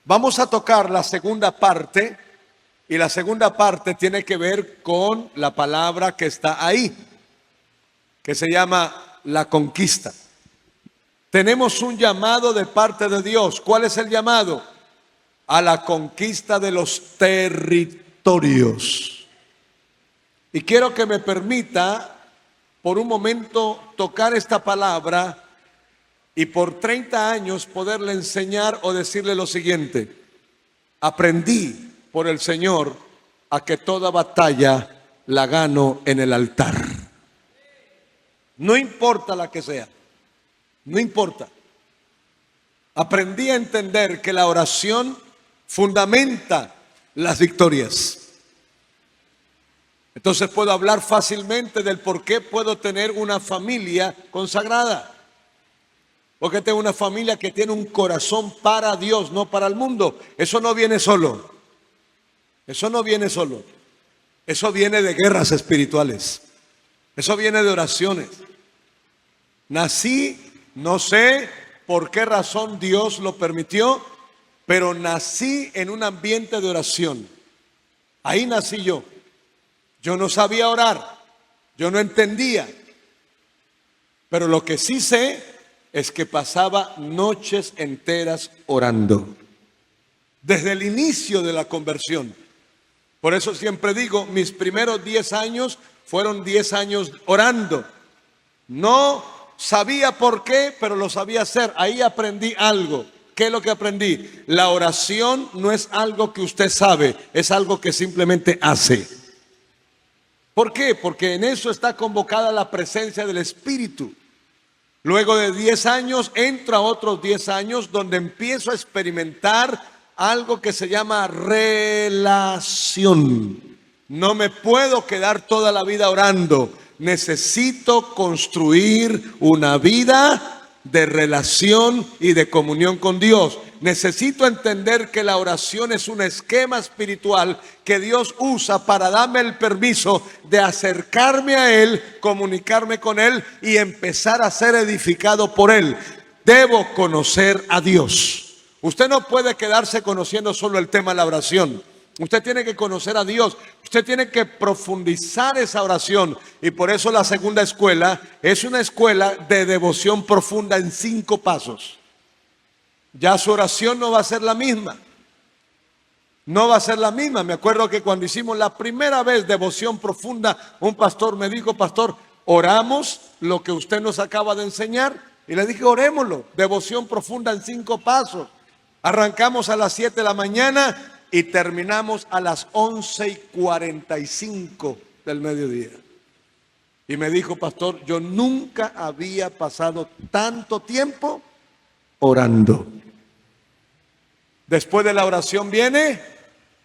Vamos a tocar la segunda parte y la segunda parte tiene que ver con la palabra que está ahí, que se llama la conquista. Tenemos un llamado de parte de Dios. ¿Cuál es el llamado? A la conquista de los territorios. Y quiero que me permita por un momento tocar esta palabra y por 30 años poderle enseñar o decirle lo siguiente: aprendí por el Señor a que toda batalla la gano en el altar. No importa la que sea, no importa. Aprendí a entender que la oración fundamenta las victorias. Entonces puedo hablar fácilmente del por qué puedo tener una familia consagrada. Porque tengo una familia que tiene un corazón para Dios, no para el mundo. Eso no viene solo. Eso no viene solo. Eso viene de guerras espirituales. Eso viene de oraciones. Nací, no sé por qué razón Dios lo permitió, pero nací en un ambiente de oración. Ahí nací yo. Yo no sabía orar, yo no entendía, pero lo que sí sé es que pasaba noches enteras orando, desde el inicio de la conversión. Por eso siempre digo, mis primeros 10 años fueron 10 años orando. No sabía por qué, pero lo sabía hacer. Ahí aprendí algo. ¿Qué es lo que aprendí? La oración no es algo que usted sabe, es algo que simplemente hace. ¿Por qué? Porque en eso está convocada la presencia del Espíritu. Luego de 10 años, entro a otros 10 años donde empiezo a experimentar algo que se llama relación. No me puedo quedar toda la vida orando. Necesito construir una vida de relación y de comunión con Dios. Necesito entender que la oración es un esquema espiritual que Dios usa para darme el permiso de acercarme a Él, comunicarme con Él y empezar a ser edificado por Él. Debo conocer a Dios. Usted no puede quedarse conociendo solo el tema de la oración. Usted tiene que conocer a Dios. Usted tiene que profundizar esa oración. Y por eso la segunda escuela es una escuela de devoción profunda en 5 pasos. Ya su oración no va a ser la misma. No va a ser la misma. Me acuerdo que cuando hicimos la primera vez devoción profunda, un pastor me dijo: pastor, oramos lo que usted nos acaba de enseñar. Y le dije: orémoslo. Devoción profunda en 5 pasos. Arrancamos a las 7 de la mañana y terminamos a las 11:45 del mediodía. Y me dijo: pastor, yo nunca había pasado tanto tiempo orando. Después de la oración viene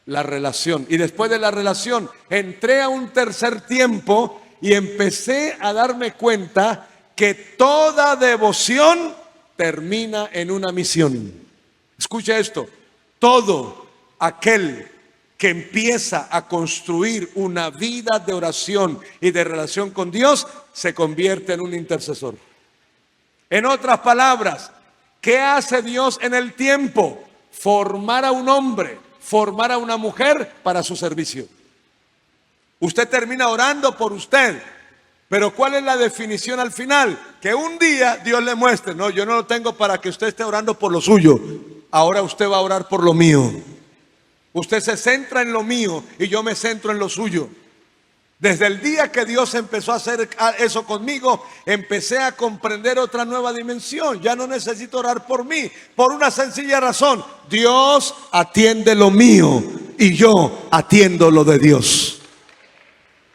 la relación. Y después de la relación entré a un tercer tiempo y empecé a darme cuenta que toda devoción termina en una misión. Escucha esto: todo aquel que empieza a construir una vida de oración y de relación con Dios se convierte en un intercesor. En otras palabras, ¿qué hace Dios en el tiempo? Formar a un hombre, formar a una mujer para su servicio. Usted termina orando por usted, pero ¿cuál es la definición al final? Que un día Dios le muestre: no, yo no lo tengo para que usted esté orando por lo suyo, ahora usted va a orar por lo mío. Usted se centra en lo mío y yo me centro en lo suyo. Desde el día que Dios empezó a hacer eso conmigo, empecé a comprender otra nueva dimensión. Ya no necesito orar por mí, por una sencilla razón: Dios atiende lo mío y yo atiendo lo de Dios.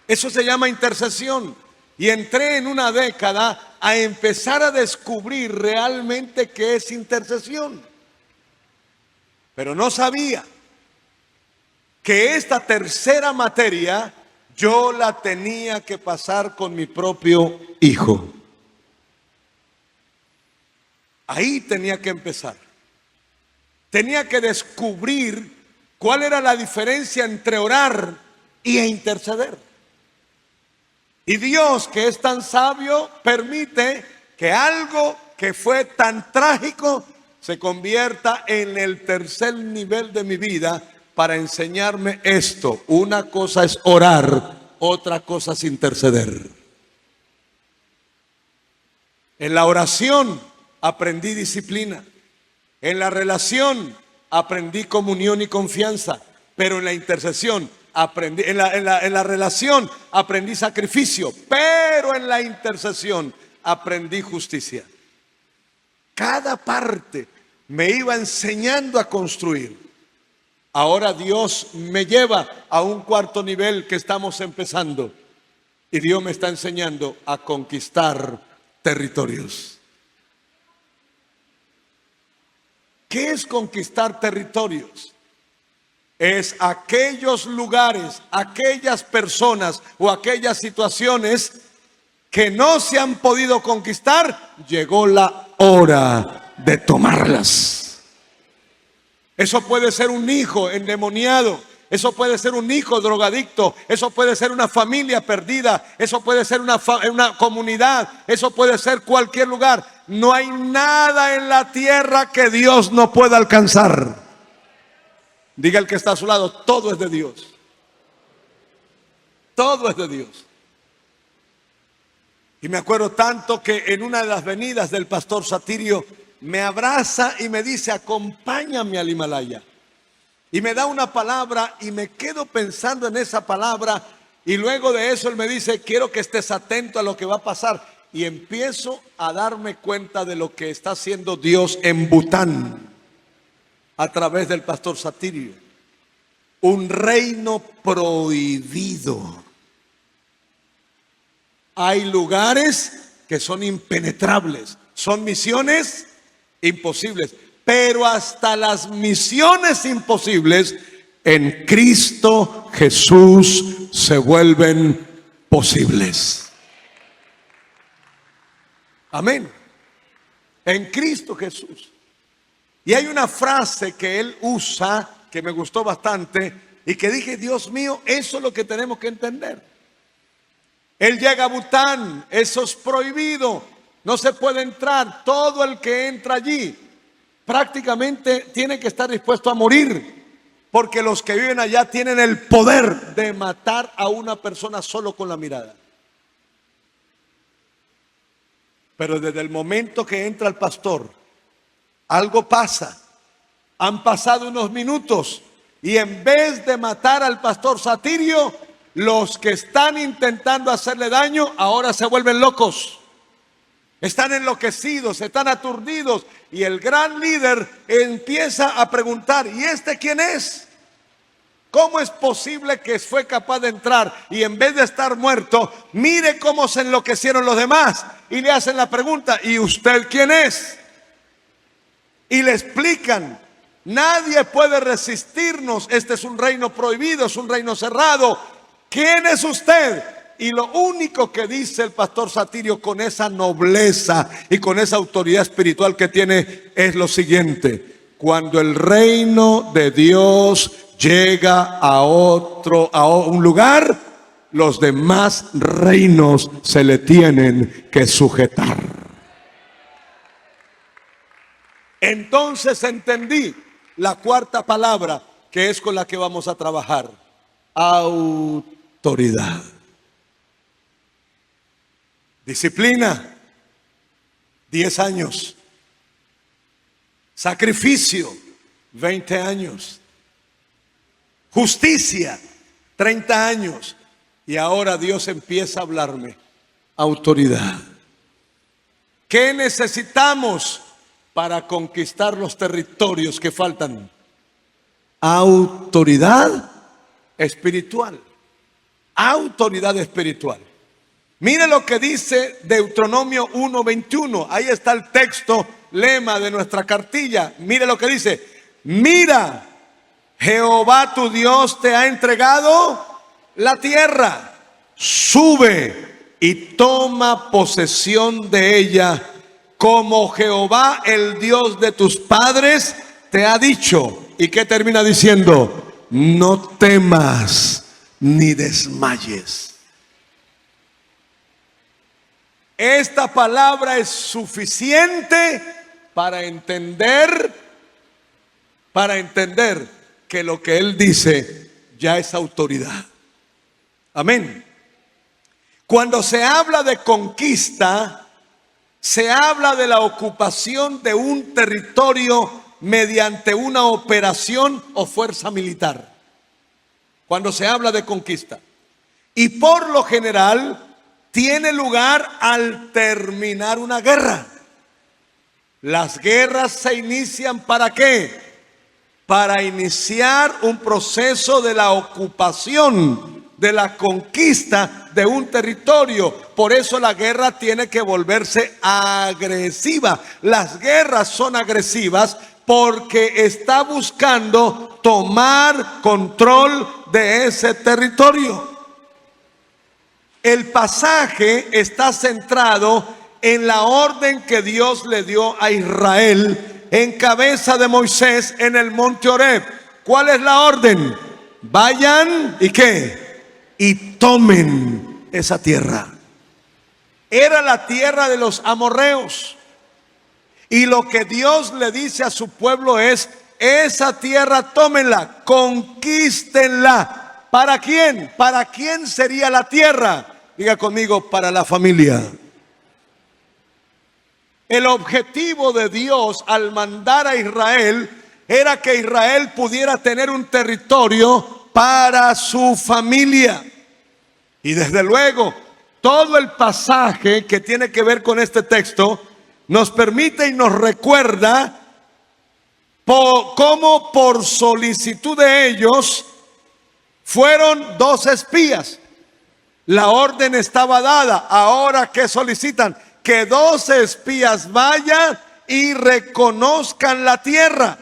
Eso se llama intercesión. Y entré en una década a empezar a descubrir realmente qué es intercesión. Pero no sabía que esta tercera materia yo la tenía que pasar con mi propio hijo. Ahí tenía que empezar. Tenía que descubrir cuál era la diferencia entre orar y interceder. Y Dios, que es tan sabio, permite que algo que fue tan trágico se convierta en el tercer nivel de mi vida para enseñarme esto. Una cosa es orar, otra cosa es interceder. En la oración aprendí disciplina. En la relación aprendí comunión y confianza. Pero en la intercesión aprendí, en la relación aprendí sacrificio. Pero en la intercesión aprendí justicia. Cada parte me iba enseñando a construir. Ahora Dios me lleva a un cuarto nivel que estamos empezando. Y Dios me está enseñando a conquistar territorios. ¿Qué es conquistar territorios? Es aquellos lugares, aquellas personas o aquellas situaciones que no se han podido conquistar. Llegó la hora de tomarlas. Eso puede ser un hijo endemoniado, eso puede ser un hijo drogadicto, eso puede ser una familia perdida, eso puede ser una comunidad, eso puede ser cualquier lugar. No hay nada en la tierra que Dios no pueda alcanzar. Diga el que está a su lado, todo es de Dios. Todo es de Dios. Y me acuerdo tanto que en una de las venidas del pastor Satirio me abraza y me dice: acompáñame al Himalaya. Y me da una palabra y me quedo pensando en esa palabra. Y luego de eso él me dice: quiero que estés atento a lo que va a pasar. Y empiezo a darme cuenta de lo que está haciendo Dios en Bután a través del pastor Satirio. Un reino prohibido. Hay lugares que son impenetrables, son misiones imposibles, pero hasta las misiones imposibles en Cristo Jesús se vuelven posibles. Amén. En Cristo Jesús. Y hay una frase que él usa que me gustó bastante y que dije: Dios mío, eso es lo que tenemos que entender. Él llega a Bután, eso es prohibido, no se puede entrar. Todo el que entra allí prácticamente tiene que estar dispuesto a morir, porque los que viven allá tienen el poder de matar a una persona solo con la mirada. Pero desde el momento que entra el pastor, algo pasa. Han pasado unos minutos y en vez de matar al pastor Satirio, los que están intentando hacerle daño ahora se vuelven locos. Están enloquecidos, están aturdidos. Y el gran líder empieza a preguntar: ¿y este quién es? ¿Cómo es posible que fue capaz de entrar y en vez de estar muerto, mire cómo se enloquecieron los demás? Y le hacen la pregunta: ¿y usted quién es? Y le explican: nadie puede resistirnos, este es un reino prohibido, es un reino cerrado. ¿Quién es usted? Y lo único que dice el pastor Satirio con esa nobleza y con esa autoridad espiritual que tiene es lo siguiente: cuando el reino de Dios llega a un lugar, los demás reinos se le tienen que sujetar. Entonces entendí la cuarta palabra que es con la que vamos a trabajar: autoridad. Disciplina, 10 años. Sacrificio, 20 años. Justicia, 30 años. Y ahora Dios empieza a hablarme: autoridad. ¿Qué necesitamos para conquistar los territorios que faltan? Autoridad espiritual. Autoridad espiritual. Mire lo que dice Deuteronomio 1:21. Ahí está el texto lema de nuestra cartilla. Mire lo que dice: mira, Jehová tu Dios te ha entregado la tierra. Sube y toma posesión de ella, como Jehová el Dios de tus padres te ha dicho. ¿Y qué termina diciendo? No temas ni desmayes. Esta palabra es suficiente para entender que lo que Él dice ya es autoridad. Amén. Cuando se habla de conquista, se habla de la ocupación de un territorio mediante una operación o fuerza militar. Cuando se habla de conquista. Y por lo general tiene lugar al terminar una guerra. Las guerras se inician ¿para qué? Para iniciar un proceso de la ocupación, de la conquista de un territorio. Por eso la guerra tiene que volverse agresiva. Las guerras son agresivas porque está buscando tomar control de ese territorio. El pasaje está centrado en la orden que Dios le dio a Israel en cabeza de Moisés en el monte Horeb. ¿Cuál es la orden? Vayan y ¿qué? Y tomen esa tierra. Era la tierra de los amorreos. Y lo que Dios le dice a su pueblo es: esa tierra tómenla, conquístenla. ¿Para quién? ¿Para quién sería la tierra? Diga conmigo: para la familia. El objetivo de Dios al mandar a Israel era que Israel pudiera tener un territorio para su familia. Y desde luego, todo el pasaje que tiene que ver con este texto nos permite y nos recuerda cómo por solicitud de ellos fueron 2 espías. La orden estaba dada. Ahora, ¿qué solicitan? Que 2 espías vayan y reconozcan la tierra.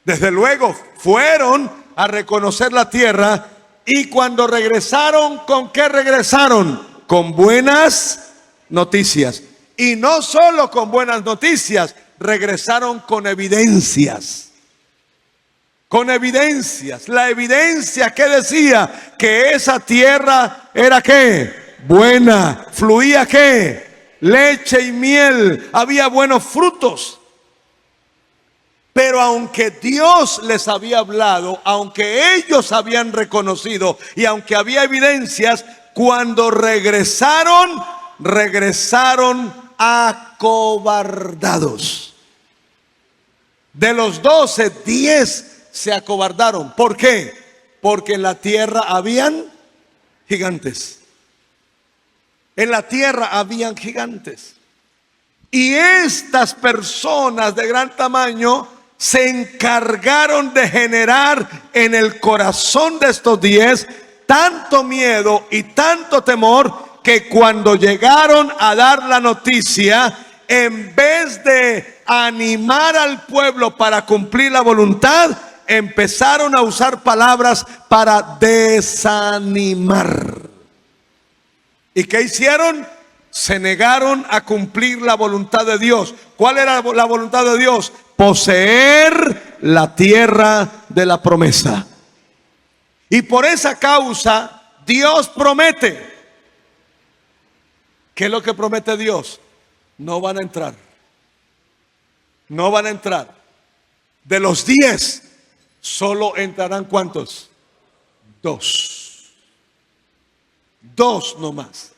Desde luego, fueron a reconocer la tierra. Y cuando regresaron, ¿con qué regresaron? Con buenas noticias. Y no solo con buenas noticias, regresaron con evidencias. Con evidencias. La evidencia que decía que esa tierra era ¿qué? Buena. Fluía ¿qué? Leche y miel. Había buenos frutos. Pero aunque Dios les había hablado, aunque ellos habían reconocido y aunque había evidencias, cuando regresaron acobardados. De los 12, 10 se acobardaron. ¿Por qué? Porque en la tierra habían gigantes. En la tierra habían gigantes. Y estas personas de gran tamaño se encargaron de generar en el corazón de estos 10 tanto miedo y tanto temor, que cuando llegaron a dar la noticia, en vez de animar al pueblo para cumplir la voluntad, empezaron a usar palabras para desanimar. ¿Y qué hicieron? Se negaron a cumplir la voluntad de Dios. ¿Cuál era la voluntad de Dios? Poseer la tierra de la promesa. Y por esa causa Dios promete. ¿Qué es lo que promete Dios? No van a entrar. No van a entrar. De los 10, solo entrarán ¿cuántos? 2. 2 nomás.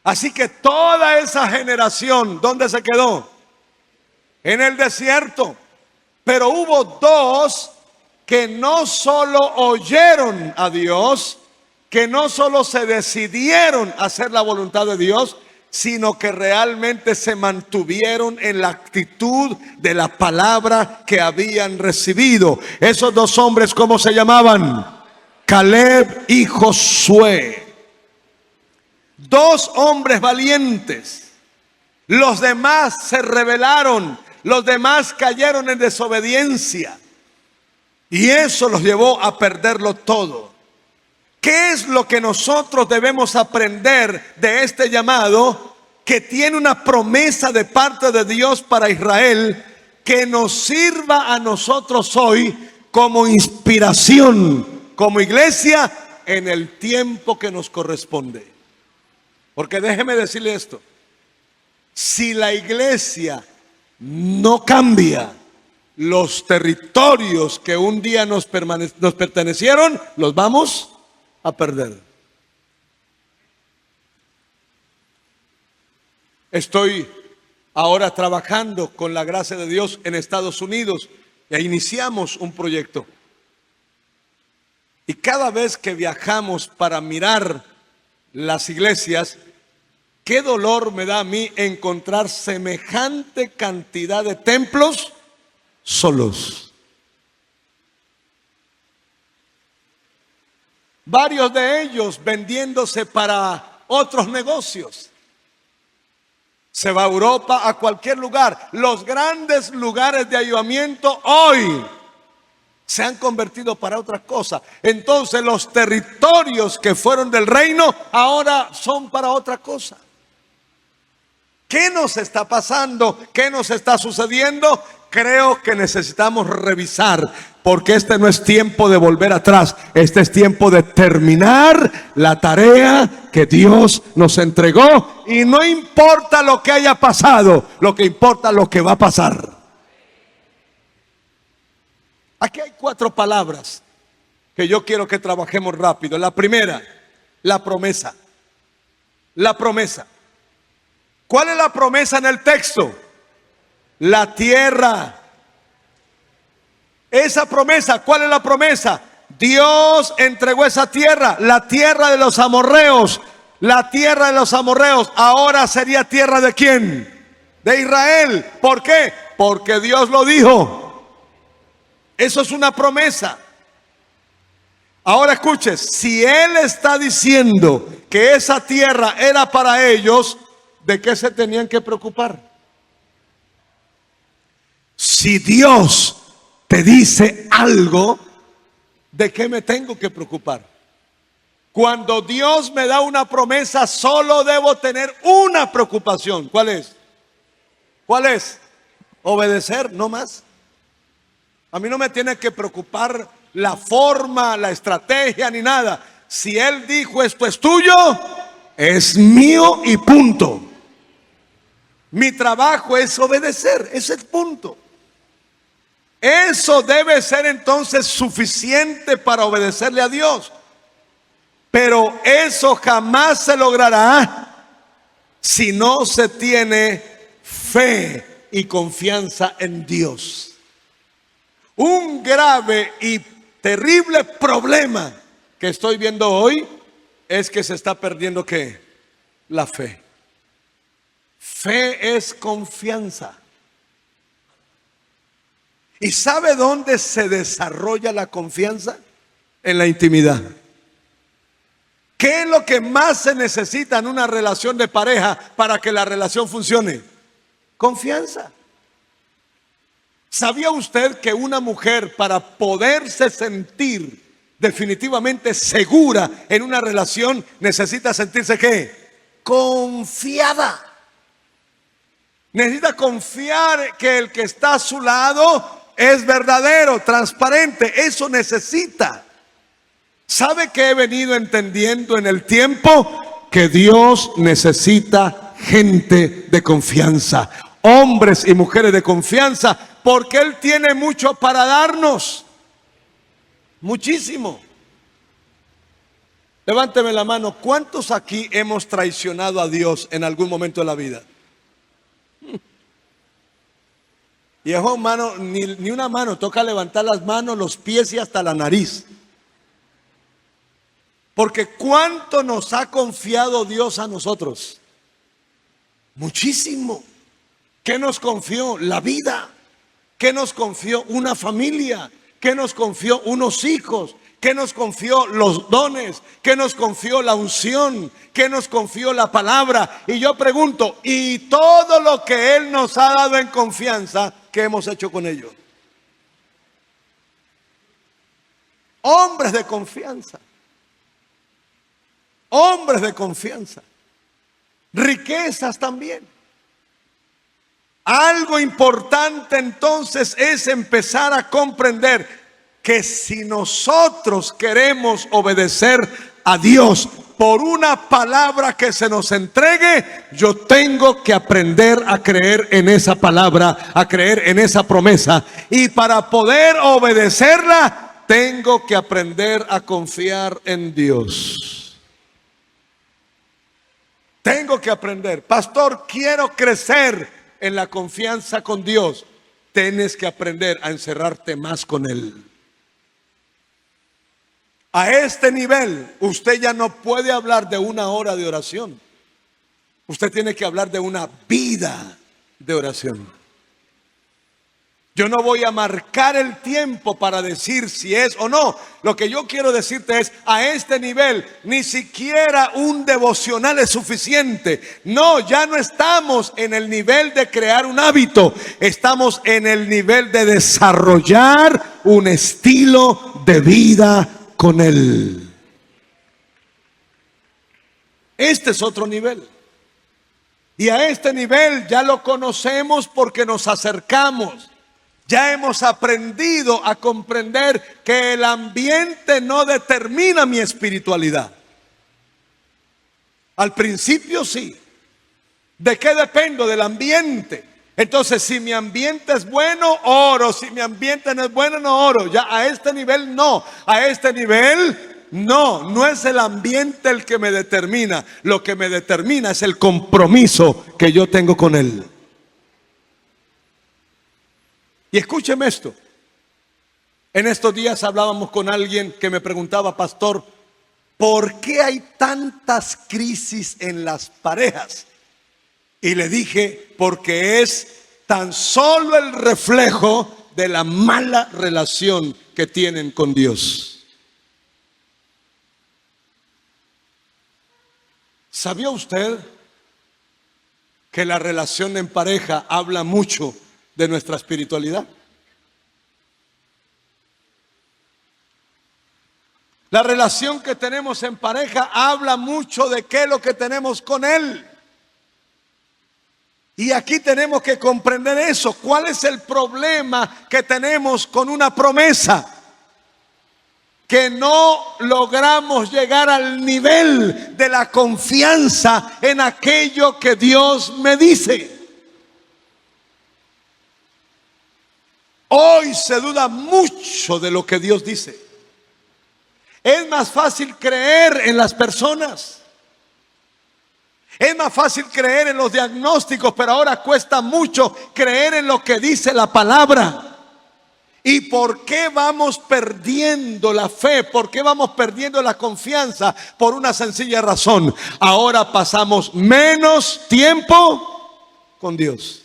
Así que toda esa generación, ¿dónde se quedó? En el desierto. Pero hubo 2 que no solo oyeron a Dios, que no solo se decidieron a hacer la voluntad de Dios, sino que realmente se mantuvieron en la actitud de la palabra que habían recibido. Esos 2 hombres, ¿cómo se llamaban? Caleb y Josué. 2 hombres valientes. Los demás se rebelaron, los demás cayeron en desobediencia. Y eso los llevó a perderlo todo. ¿Qué es lo que nosotros debemos aprender de este llamado que tiene una promesa de parte de Dios para Israel, que nos sirva a nosotros hoy como inspiración, como iglesia, en el tiempo que nos corresponde? Porque déjeme decirle esto: si la iglesia no cambia. Los territorios que un día nos pertenecieron, los vamos a perder. Estoy ahora trabajando con la gracia de Dios en Estados Unidos. Ya iniciamos un proyecto. Y cada vez que viajamos para mirar las iglesias, qué dolor me da a mí encontrar semejante cantidad de templos solos. Varios de ellos vendiéndose para otros negocios. Se va a Europa, a cualquier lugar. Los grandes lugares de avivamiento hoy se han convertido para otra cosa. Entonces los territorios que fueron del reino ahora son para otra cosa. ¿Qué nos está pasando? ¿Qué nos está sucediendo? Creo que necesitamos revisar, porque este no es tiempo de volver atrás. Este es tiempo de terminar la tarea que Dios nos entregó. Y no importa lo que haya pasado, lo que importa es lo que va a pasar. Aquí hay 4 palabras que yo quiero que trabajemos rápido. La primera, la promesa. La promesa. ¿Cuál es la promesa en el texto? La tierra. Esa promesa, ¿cuál es la promesa? Dios entregó esa tierra, la tierra de los amorreos. La tierra de los amorreos ahora sería tierra ¿de quién? De Israel. ¿Por qué? Porque Dios lo dijo. Eso es una promesa. Ahora escuche, si Él está diciendo que esa tierra era para ellos, ¿de qué se tenían que preocupar? Si Dios te dice algo, ¿de qué me tengo que preocupar? Cuando Dios me da una promesa, solo debo tener una preocupación. ¿Cuál es? ¿Cuál es? Obedecer, no más. A mí no me tiene que preocupar la forma, la estrategia, ni nada. Si Él dijo esto es tuyo, es mío y punto. Mi trabajo es obedecer, ese es el punto. Eso debe ser entonces suficiente para obedecerle a Dios. Pero eso jamás se logrará si no se tiene fe y confianza en Dios. Un grave y terrible problema que estoy viendo hoy es que se está perdiendo ¿qué? La fe. Fe es confianza. ¿Y sabe dónde se desarrolla la confianza? En la intimidad. ¿Qué es lo que más se necesita en una relación de pareja para que la relación funcione? Confianza. ¿Sabía usted que una mujer, para poderse sentir definitivamente segura en una relación, necesita sentirse ¿qué? Confiada. Necesita confiar que el que está a su lado es verdadero, transparente. Eso necesita. ¿Sabe qué he venido entendiendo en el tiempo? Que Dios necesita gente de confianza, hombres y mujeres de confianza, porque Él tiene mucho para darnos. Muchísimo. Levánteme la mano. ¿Cuántos aquí hemos traicionado a Dios en algún momento de la vida? Y eso, mano, ni una mano, toca levantar las manos, los pies y hasta la nariz. Porque ¿cuánto nos ha confiado Dios a nosotros? Muchísimo. ¿Qué nos confió? La vida. ¿Qué nos confió? Una familia. ¿Qué nos confió? Unos hijos. ¿Qué nos confió? Los dones. ¿Qué nos confió? La unción. ¿Qué nos confió? La palabra. Y yo pregunto, ¿y todo lo que Él nos ha dado en confianza, qué hemos hecho con ello? Hombres de confianza. Hombres de confianza. Riquezas también. Algo importante entonces es empezar a comprender que si nosotros queremos obedecer a Dios por una palabra que se nos entregue, yo tengo que aprender a creer en esa palabra, a creer en esa promesa. Y para poder obedecerla, tengo que aprender a confiar en Dios. Tengo que aprender. Pastor, quiero crecer en la confianza con Dios. Tienes que aprender a encerrarte más con Él. A este nivel, usted ya no puede hablar de una hora de oración. Usted tiene que hablar de una vida de oración. Yo no voy a marcar el tiempo para decir si es o no. Lo que yo quiero decirte es, a este nivel, ni siquiera un devocional es suficiente. No, ya no estamos en el nivel de crear un hábito. Estamos en el nivel de desarrollar un estilo de vida con Él. Este es otro nivel. Y a este nivel ya lo conocemos porque nos acercamos. Ya hemos aprendido a comprender que el ambiente no determina mi espiritualidad. Al principio sí. ¿De qué dependo? Del ambiente. Entonces, si mi ambiente es bueno, oro. Si mi ambiente no es bueno, no oro. Ya a este nivel no. A este nivel no es el ambiente el que me determina. Lo que me determina es el compromiso que yo tengo con Él. Y escúcheme esto. En estos días hablábamos con alguien que me preguntaba, pastor, ¿por qué hay tantas crisis en las parejas? Y le dije, porque es tan solo el reflejo de la mala relación que tienen con Dios. ¿Sabía usted que la relación en pareja habla mucho de nuestra espiritualidad? La relación que tenemos en pareja habla mucho de qué es lo que tenemos con Él. Y aquí tenemos que comprender eso. ¿Cuál es el problema que tenemos con una promesa? Que no logramos llegar al nivel de la confianza en aquello que Dios me dice. Hoy se duda mucho de lo que Dios dice. Es más fácil creer en las personas. Es más fácil creer en los diagnósticos, pero ahora cuesta mucho creer en lo que dice la palabra. ¿Y por qué vamos perdiendo la fe? ¿Por qué vamos perdiendo la confianza? Por una sencilla razón. Ahora pasamos menos tiempo con Dios.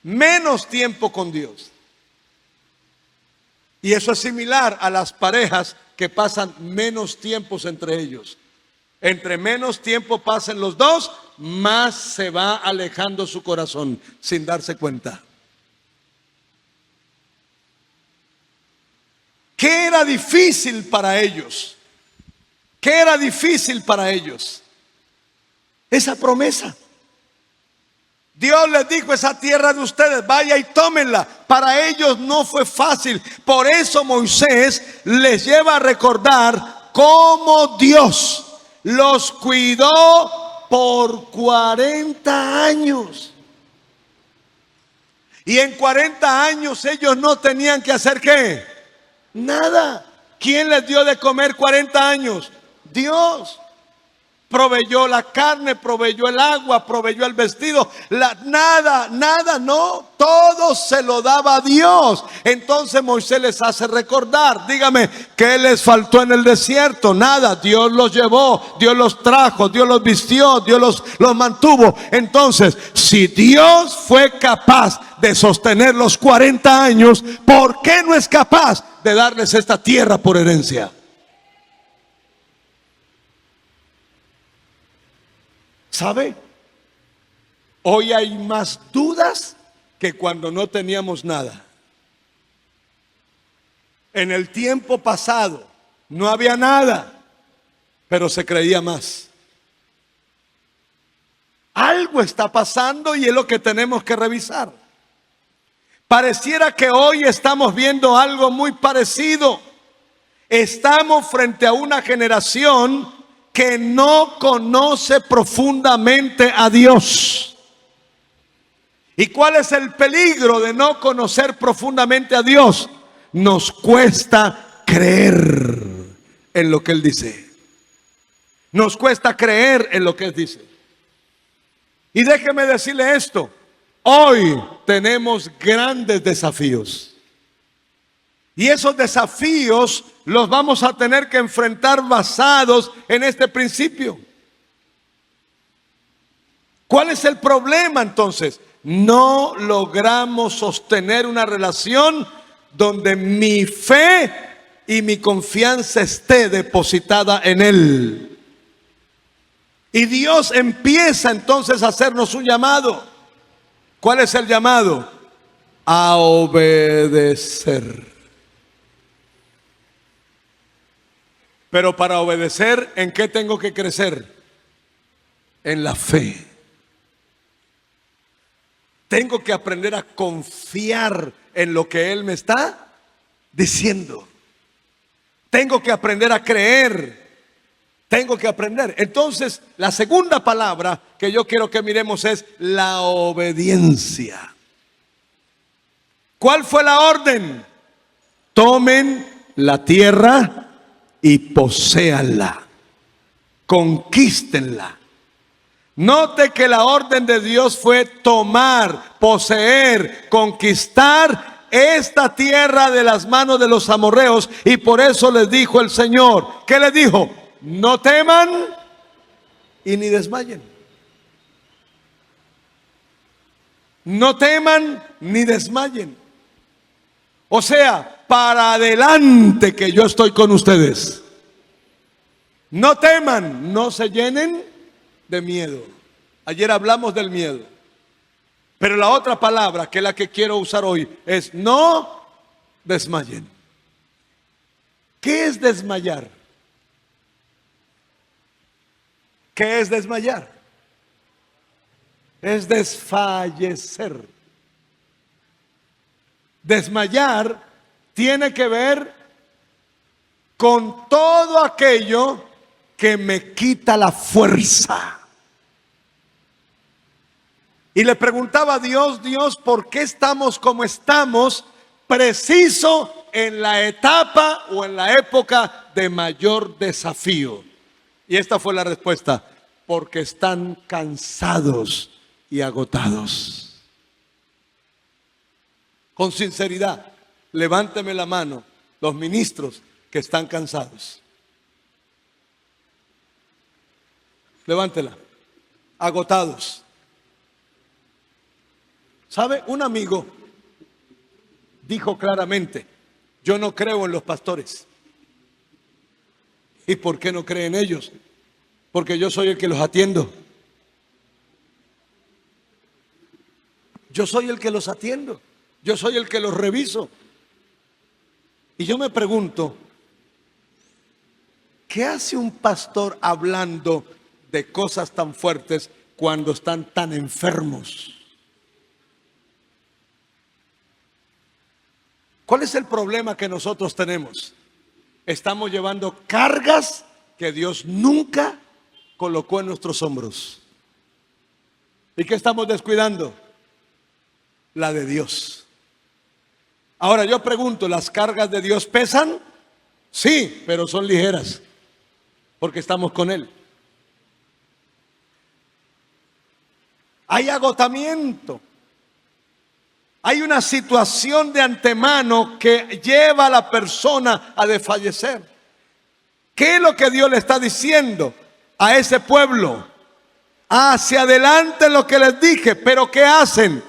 Menos tiempo con Dios. Y eso es similar a las parejas que pasan menos tiempos entre ellos. Entre menos tiempo pasen los dos, más se va alejando su corazón sin darse cuenta. ¿Qué era difícil para ellos? ¿Qué era difícil para ellos? Esa promesa. Dios les dijo, esa tierra de ustedes, vaya y tómenla. Para ellos no fue fácil. Por eso Moisés les lleva a recordar cómo Dios los cuidó por 40 años. Y en 40 años ellos no tenían que hacer ¿qué? Nada. ¿Quién les dio de comer 40 años? Dios. Proveyó la carne, proveyó el agua, proveyó el vestido. Nada, no. Todo se lo daba a Dios. Entonces Moisés les hace recordar. Dígame, ¿qué les faltó en el desierto? Nada. Dios los llevó, Dios los trajo, Dios los vistió, Dios los mantuvo. Entonces, si Dios fue capaz de sostener los 40 años, ¿por qué no es capaz de darles esta tierra por herencia? ¿Sabe? Hoy hay más dudas que cuando no teníamos nada. En el tiempo pasado no había nada, pero se creía más. Algo está pasando y es lo que tenemos que revisar. Pareciera que hoy estamos viendo algo muy parecido. Estamos frente a una generación que no conoce profundamente a Dios. ¿Y cuál es el peligro de no conocer profundamente a Dios? Nos cuesta creer en lo que Él dice. Nos cuesta creer en lo que Él dice. Y déjeme decirle esto. Hoy tenemos grandes desafíos. Y esos desafíos los vamos a tener que enfrentar basados en este principio. ¿Cuál es el problema entonces? No logramos sostener una relación donde mi fe y mi confianza esté depositada en Él. Y Dios empieza entonces a hacernos un llamado. ¿Cuál es el llamado? A obedecer. Pero para obedecer, ¿en qué tengo que crecer? En la fe. Tengo que aprender a confiar en lo que Él me está diciendo. Tengo que aprender a creer. Tengo que aprender. Entonces, la segunda palabra que yo quiero que miremos es la obediencia. ¿Cuál fue la orden? Tomen la tierra y poséanla, conquístenla. Note que la orden de Dios fue tomar, poseer, conquistar esta tierra de las manos de los amorreos. Y por eso les dijo el Señor, ¿qué les dijo? No teman y ni desmayen. No teman ni desmayen. O sea, para adelante que yo estoy con ustedes. No teman, no se llenen de miedo. Ayer hablamos del miedo. Pero la otra palabra, que es la que quiero usar hoy, es no desmayen. ¿Qué es desmayar? ¿Qué es desmayar? Es desfallecer. Desmayar tiene que ver con todo aquello que me quita la fuerza. Y le preguntaba a Dios, Dios, ¿por qué estamos como estamos preciso en la etapa o en la época de mayor desafío? Y esta fue la respuesta: porque están cansados y agotados. Con sinceridad, levánteme la mano los ministros que están cansados. Levántela. Agotados. ¿Sabe? Un amigo dijo claramente: yo no creo en los pastores. ¿Y por qué no cree en ellos? Porque yo soy el que los atiendo. Yo soy el que los atiendo. Yo soy el que los reviso. Y yo me pregunto, ¿qué hace un pastor hablando de cosas tan fuertes cuando están tan enfermos? ¿Cuál es el problema que nosotros tenemos? Estamos llevando cargas que Dios nunca colocó en nuestros hombros. ¿Y qué estamos descuidando? La de Dios. Ahora yo pregunto, ¿las cargas de Dios pesan? Sí, pero son ligeras, porque estamos con Él. Hay agotamiento. Hay una situación de antemano que lleva a la persona a desfallecer. ¿Qué es lo que Dios le está diciendo a ese pueblo? Hacia adelante lo que les dije, pero ¿qué hacen?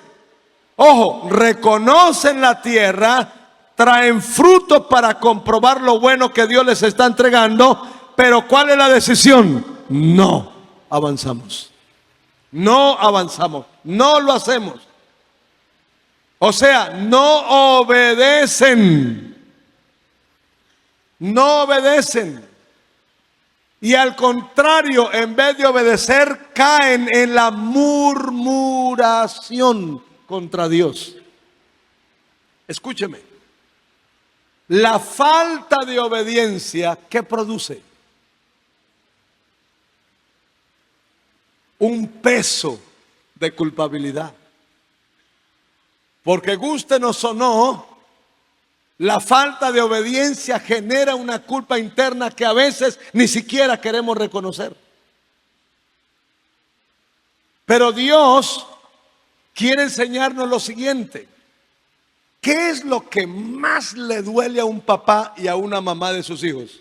Ojo, reconocen la tierra, traen fruto para comprobar lo bueno que Dios les está entregando, pero ¿cuál es la decisión? No avanzamos. No avanzamos, no lo hacemos. O sea, no obedecen. No obedecen. Y al contrario, en vez de obedecer, caen en la murmuración contra Dios. Escúcheme. La falta de obediencia, ¿qué produce? un peso de culpabilidad. Porque gústenos o no, la falta de obediencia genera una culpa interna que a veces ni siquiera queremos reconocer. Pero Dios quiere enseñarnos lo siguiente. ¿Qué es lo que más le duele a un papá y a una mamá de sus hijos?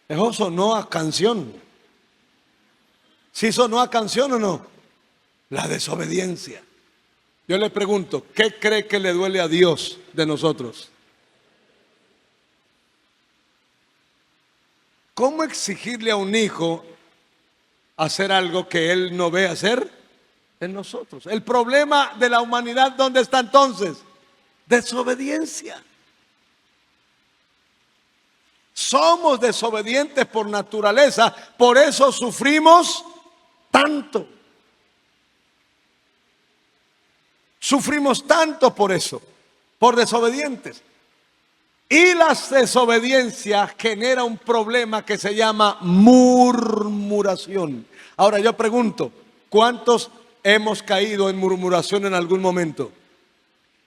Eso sonó a canción. ¿Sí sonó a canción o no? La desobediencia. Yo le pregunto, ¿qué cree que le duele a Dios de nosotros? ¿Cómo exigirle a un hijo hacer algo que él no ve hacer en nosotros? El problema de la humanidad, ¿dónde está entonces? Desobediencia. Somos desobedientes por naturaleza, por eso sufrimos tanto. Sufrimos tanto por eso, por desobedientes. Y la desobediencia genera un problema que se llama murmuración. Ahora yo pregunto, ¿cuántos hemos caído en murmuración en algún momento?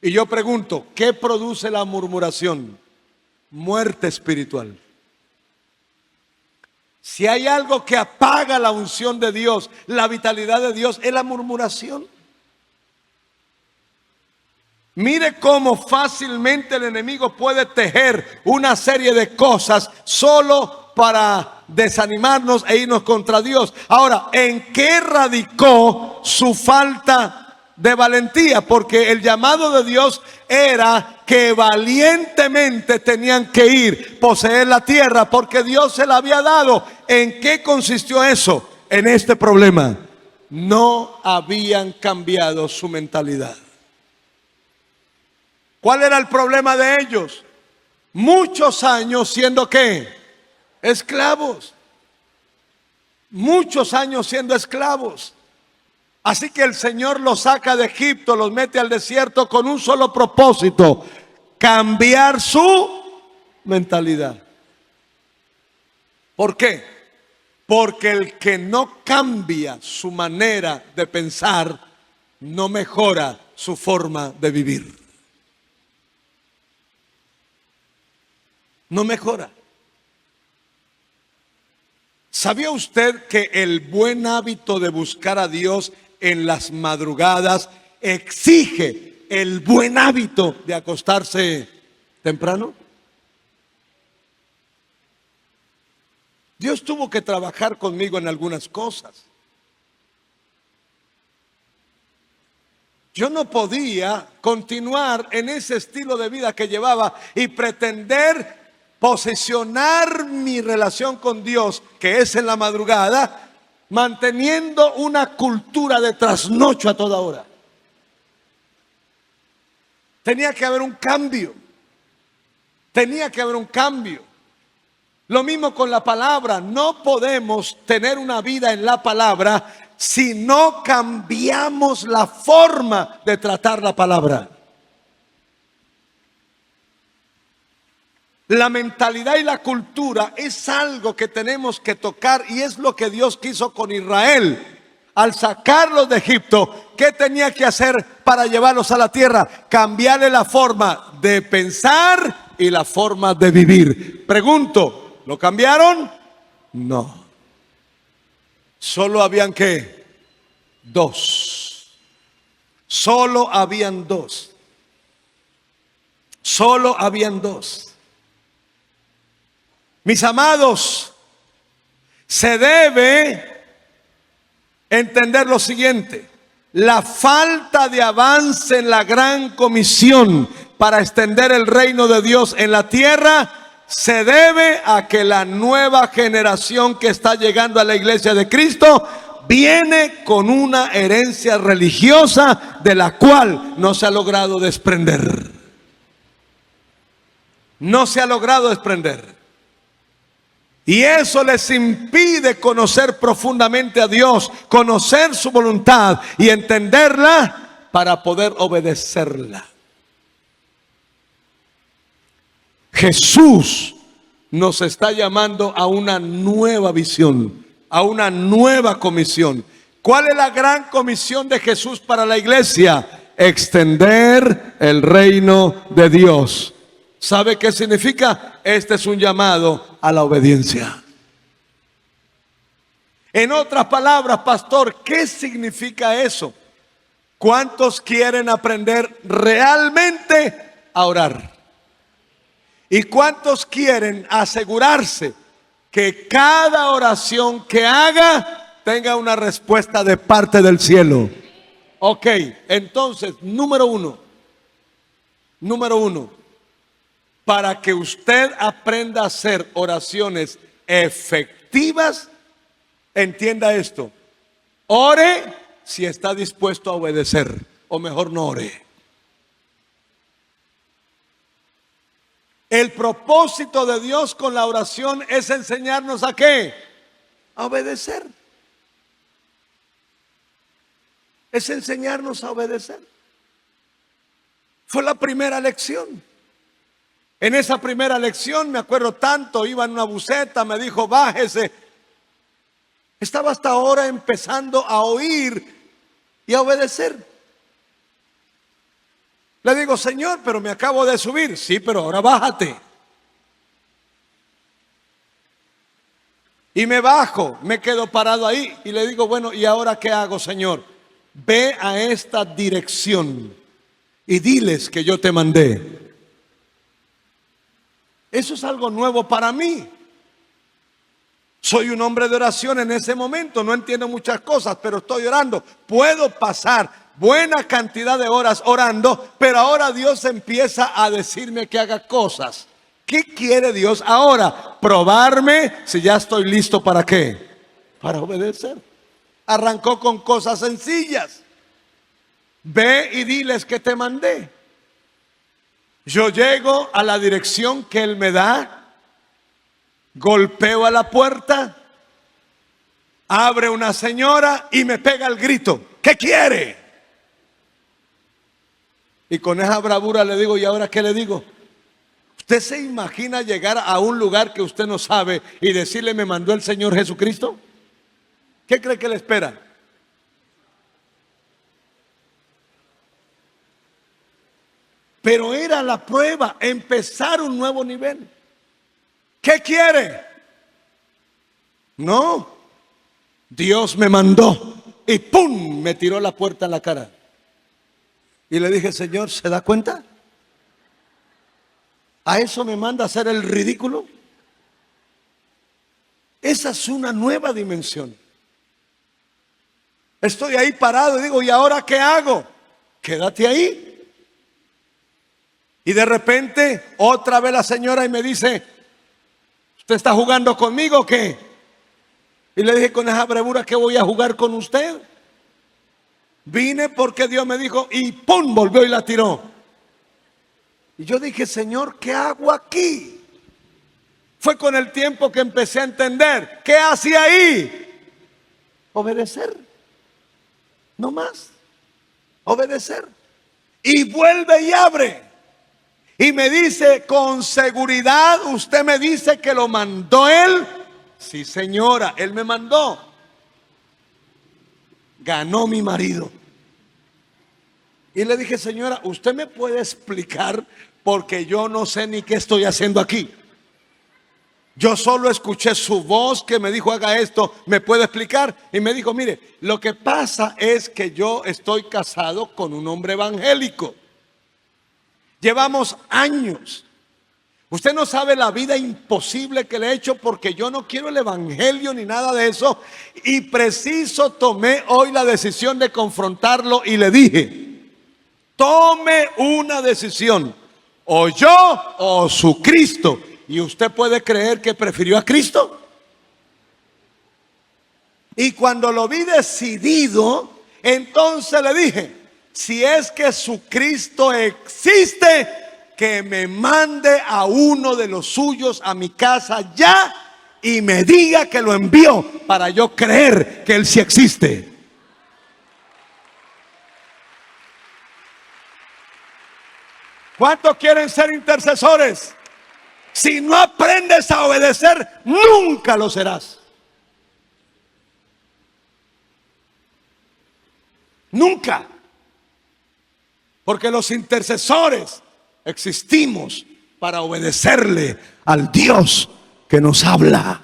Y yo pregunto, ¿qué produce la murmuración? Muerte espiritual. Si hay algo que apaga la unción de Dios, la vitalidad de Dios, es la murmuración. Mire cómo fácilmente el enemigo puede tejer una serie de cosas solo para desanimarnos e irnos contra Dios. Ahora, ¿en qué radicó su falta de valentía? Porque el llamado de Dios era que valientemente tenían que ir, poseer la tierra, porque Dios se la había dado. ¿En qué consistió eso? En este problema. No habían cambiado su mentalidad. ¿Cuál era el problema de ellos? Muchos años siendo ¿qué? Esclavos. Muchos años siendo esclavos. Así que el Señor los saca de Egipto, los mete al desierto con un solo propósito: cambiar su mentalidad. ¿Por qué? Porque el que no cambia su manera de pensar no mejora su forma de vivir. No mejora. ¿Sabía usted que el buen hábito de buscar a Dios en las madrugadas exige el buen hábito de acostarse temprano? Dios tuvo que trabajar conmigo en algunas cosas. Yo no podía continuar en ese estilo de vida que llevaba y pretender posicionar mi relación con Dios, que es en la madrugada, manteniendo una cultura de trasnocho a toda hora. Tenía que haber un cambio. Tenía que haber un cambio. Lo mismo con la palabra. No podemos tener una vida en la palabra si no cambiamos la forma de tratar la palabra. La mentalidad y la cultura es algo que tenemos que tocar, y es lo que Dios quiso con Israel. Al sacarlos de Egipto, ¿qué tenía que hacer para llevarlos a la tierra? Cambiarle la forma de pensar y la forma de vivir. Pregunto, ¿lo cambiaron? No. Solo habían ¿qué? Dos. Solo habían dos. Solo habían dos. Mis amados, se debe entender lo siguiente: la falta de avance en la gran comisión para extender el reino de Dios en la tierra se debe a que la nueva generación que está llegando a la iglesia de Cristo viene con una herencia religiosa de la cual no se ha logrado desprender. No se ha logrado desprender. Y eso les impide conocer profundamente a Dios, conocer su voluntad y entenderla para poder obedecerla. Jesús nos está llamando a una nueva visión, a una nueva comisión. ¿Cuál es la gran comisión de Jesús para la iglesia? Extender el reino de Dios. ¿Sabe qué significa? Este es un llamado a la obediencia. En otras palabras, pastor, ¿qué significa eso? ¿Cuántos quieren aprender realmente a orar? ¿Y cuántos quieren asegurarse que cada oración que haga tenga una respuesta de parte del cielo? Ok, entonces, número uno, para que usted aprenda a hacer oraciones efectivas, entienda esto: ore si está dispuesto a obedecer, o mejor no ore. El propósito de Dios con la oración es enseñarnos ¿a qué? A obedecer. Es enseñarnos a obedecer. Fue la primera lección. En esa primera lección, me acuerdo tanto, iba en una buseta, me dijo, bájese. Estaba hasta ahora empezando a oír y a obedecer. Le digo, Señor, pero me acabo de subir. Sí, pero ahora bájate. Y me bajo, me quedo parado ahí y le digo, bueno, ¿y ahora qué hago, Señor? Ve a esta dirección y diles que yo te mandé. Eso es algo nuevo para mí. Soy un hombre de oración en ese momento, no entiendo muchas cosas, pero estoy orando. Puedo pasar buena cantidad de horas orando, pero ahora Dios empieza a decirme que haga cosas. ¿Qué quiere Dios ahora? Probarme si ya estoy listo para qué. Para obedecer. Arrancó con cosas sencillas. Ve y diles que te mandé. Yo llego a la dirección que Él me da. Golpeo a la puerta, abre una señora y me pega el grito, ¿qué quiere? Y con esa bravura le digo, ¿y ahora qué le digo? ¿Usted se imagina llegar a un lugar que usted no sabe y decirle, me mandó el Señor Jesucristo? ¿Qué cree que le espera? Pero era la prueba, empezar un nuevo nivel. ¿Qué quiere? No, Dios me mandó y ¡pum! Me tiró la puerta en la cara. Y le dije, Señor, ¿se da cuenta? ¿A eso me manda a hacer el ridículo? Esa es una nueva dimensión. Estoy ahí parado y digo, ¿y ahora qué hago? Quédate ahí. Y de repente otra vez la señora y me dice, ¿usted está jugando conmigo o qué? Y le dije con esa bravura, ¿qué voy a jugar con usted? Vine porque Dios me dijo y ¡pum! Volvió y la tiró. Y yo dije, Señor, ¿qué hago aquí? Fue con el tiempo que empecé a entender. ¿Qué hacía ahí? Obedecer. No más. Obedecer. Y vuelve y abre. Y me dice, con seguridad, usted me dice que lo mandó Él. Sí, señora, Él me mandó. Ganó mi marido. Y le dije, señora, ¿usted me puede explicar? Porque yo no sé ni qué estoy haciendo aquí. Yo solo escuché su voz que me dijo, haga esto, ¿me puede explicar? Y me dijo, mire, lo que pasa es que yo estoy casado con un hombre evangélico. Llevamos años. Usted no sabe la vida imposible que le he hecho porque yo no quiero el evangelio ni nada de eso. Y preciso tomé hoy la decisión de confrontarlo y le dije, tome una decisión, o yo o su Cristo. ¿Y usted puede creer que prefirió a Cristo? Y cuando lo vi decidido, entonces le dije, si es que su Cristo existe, que me mande a uno de los suyos a mi casa ya y me diga que lo envió para yo creer que Él sí existe. ¿Cuántos quieren ser intercesores? Si no aprendes a obedecer, nunca lo serás. Nunca. Porque los intercesores existimos para obedecerle al Dios que nos habla.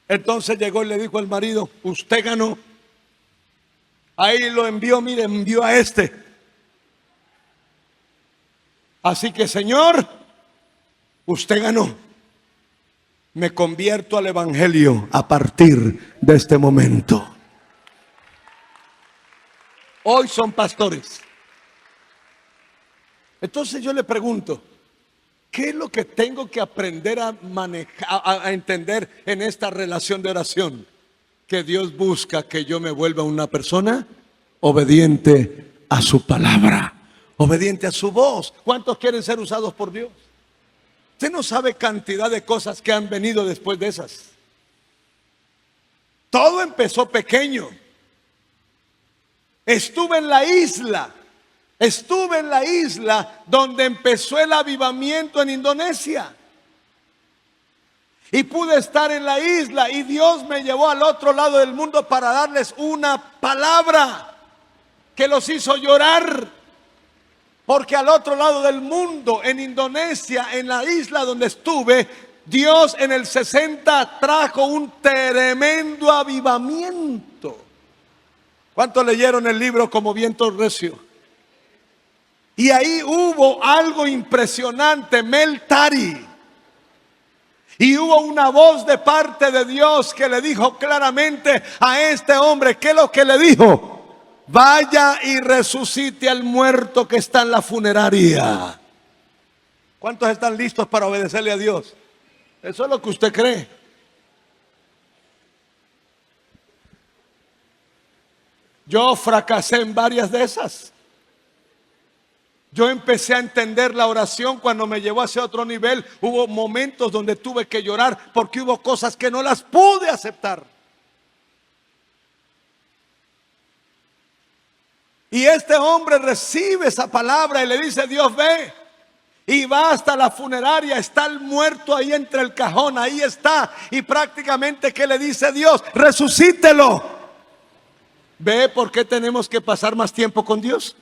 Entonces llegó y le dijo al marido: usted ganó. Ahí lo envió, mire, envió a este. Así que, señor, usted ganó. Me convierto al evangelio a partir de este momento. Hoy son pastores. Entonces yo le pregunto, ¿qué es lo que tengo que aprender a manejar, a entender en esta relación de oración? Que Dios busca que yo me vuelva una persona obediente a su palabra, obediente a su voz. ¿Cuántos quieren ser usados por Dios? Usted no sabe cantidad de cosas que han venido después de esas. Todo empezó pequeño. Estuve en la isla donde empezó el avivamiento en Indonesia. Y pude estar en la isla y Dios me llevó al otro lado del mundo para darles una palabra que los hizo llorar. Porque al otro lado del mundo, en Indonesia, en la isla donde estuve, Dios en el 60 trajo un tremendo avivamiento. ¿Cuántos leyeron el libro Como viento recio? Y ahí hubo algo impresionante, Mel Tari. Y hubo una voz de parte de Dios que le dijo claramente a este hombre, ¿qué es lo que le dijo? Vaya y resucite al muerto que está en la funeraria. ¿Cuántos están listos para obedecerle a Dios? Eso es lo que usted cree. Yo fracasé en varias de esas. Yo empecé a entender la oración cuando me llevó hacia otro nivel. Hubo momentos donde tuve que llorar porque hubo cosas que no las pude aceptar. Y este hombre recibe esa palabra y le dice: Dios, ve. Y va hasta la funeraria, está el muerto ahí entre el cajón, ahí está. Y prácticamente, ¿qué le dice Dios? Resucítelo. ¿Ve por qué tenemos que pasar más tiempo con Dios?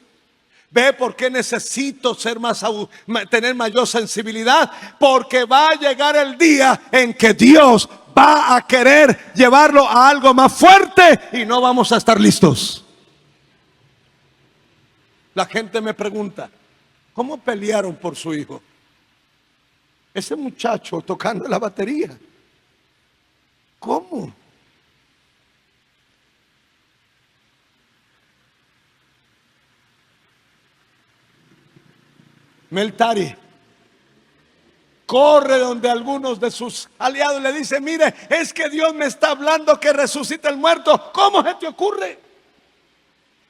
¿Ve por qué necesito tener mayor sensibilidad? Porque va a llegar el día en que Dios va a querer llevarlo a algo más fuerte y no vamos a estar listos. La gente me pregunta, ¿cómo pelearon por su hijo? Ese muchacho tocando la batería. ¿Cómo? Mel Tari corre donde algunos de sus aliados le dicen: mire, es que Dios me está hablando que resucite el muerto. ¿Cómo se te ocurre?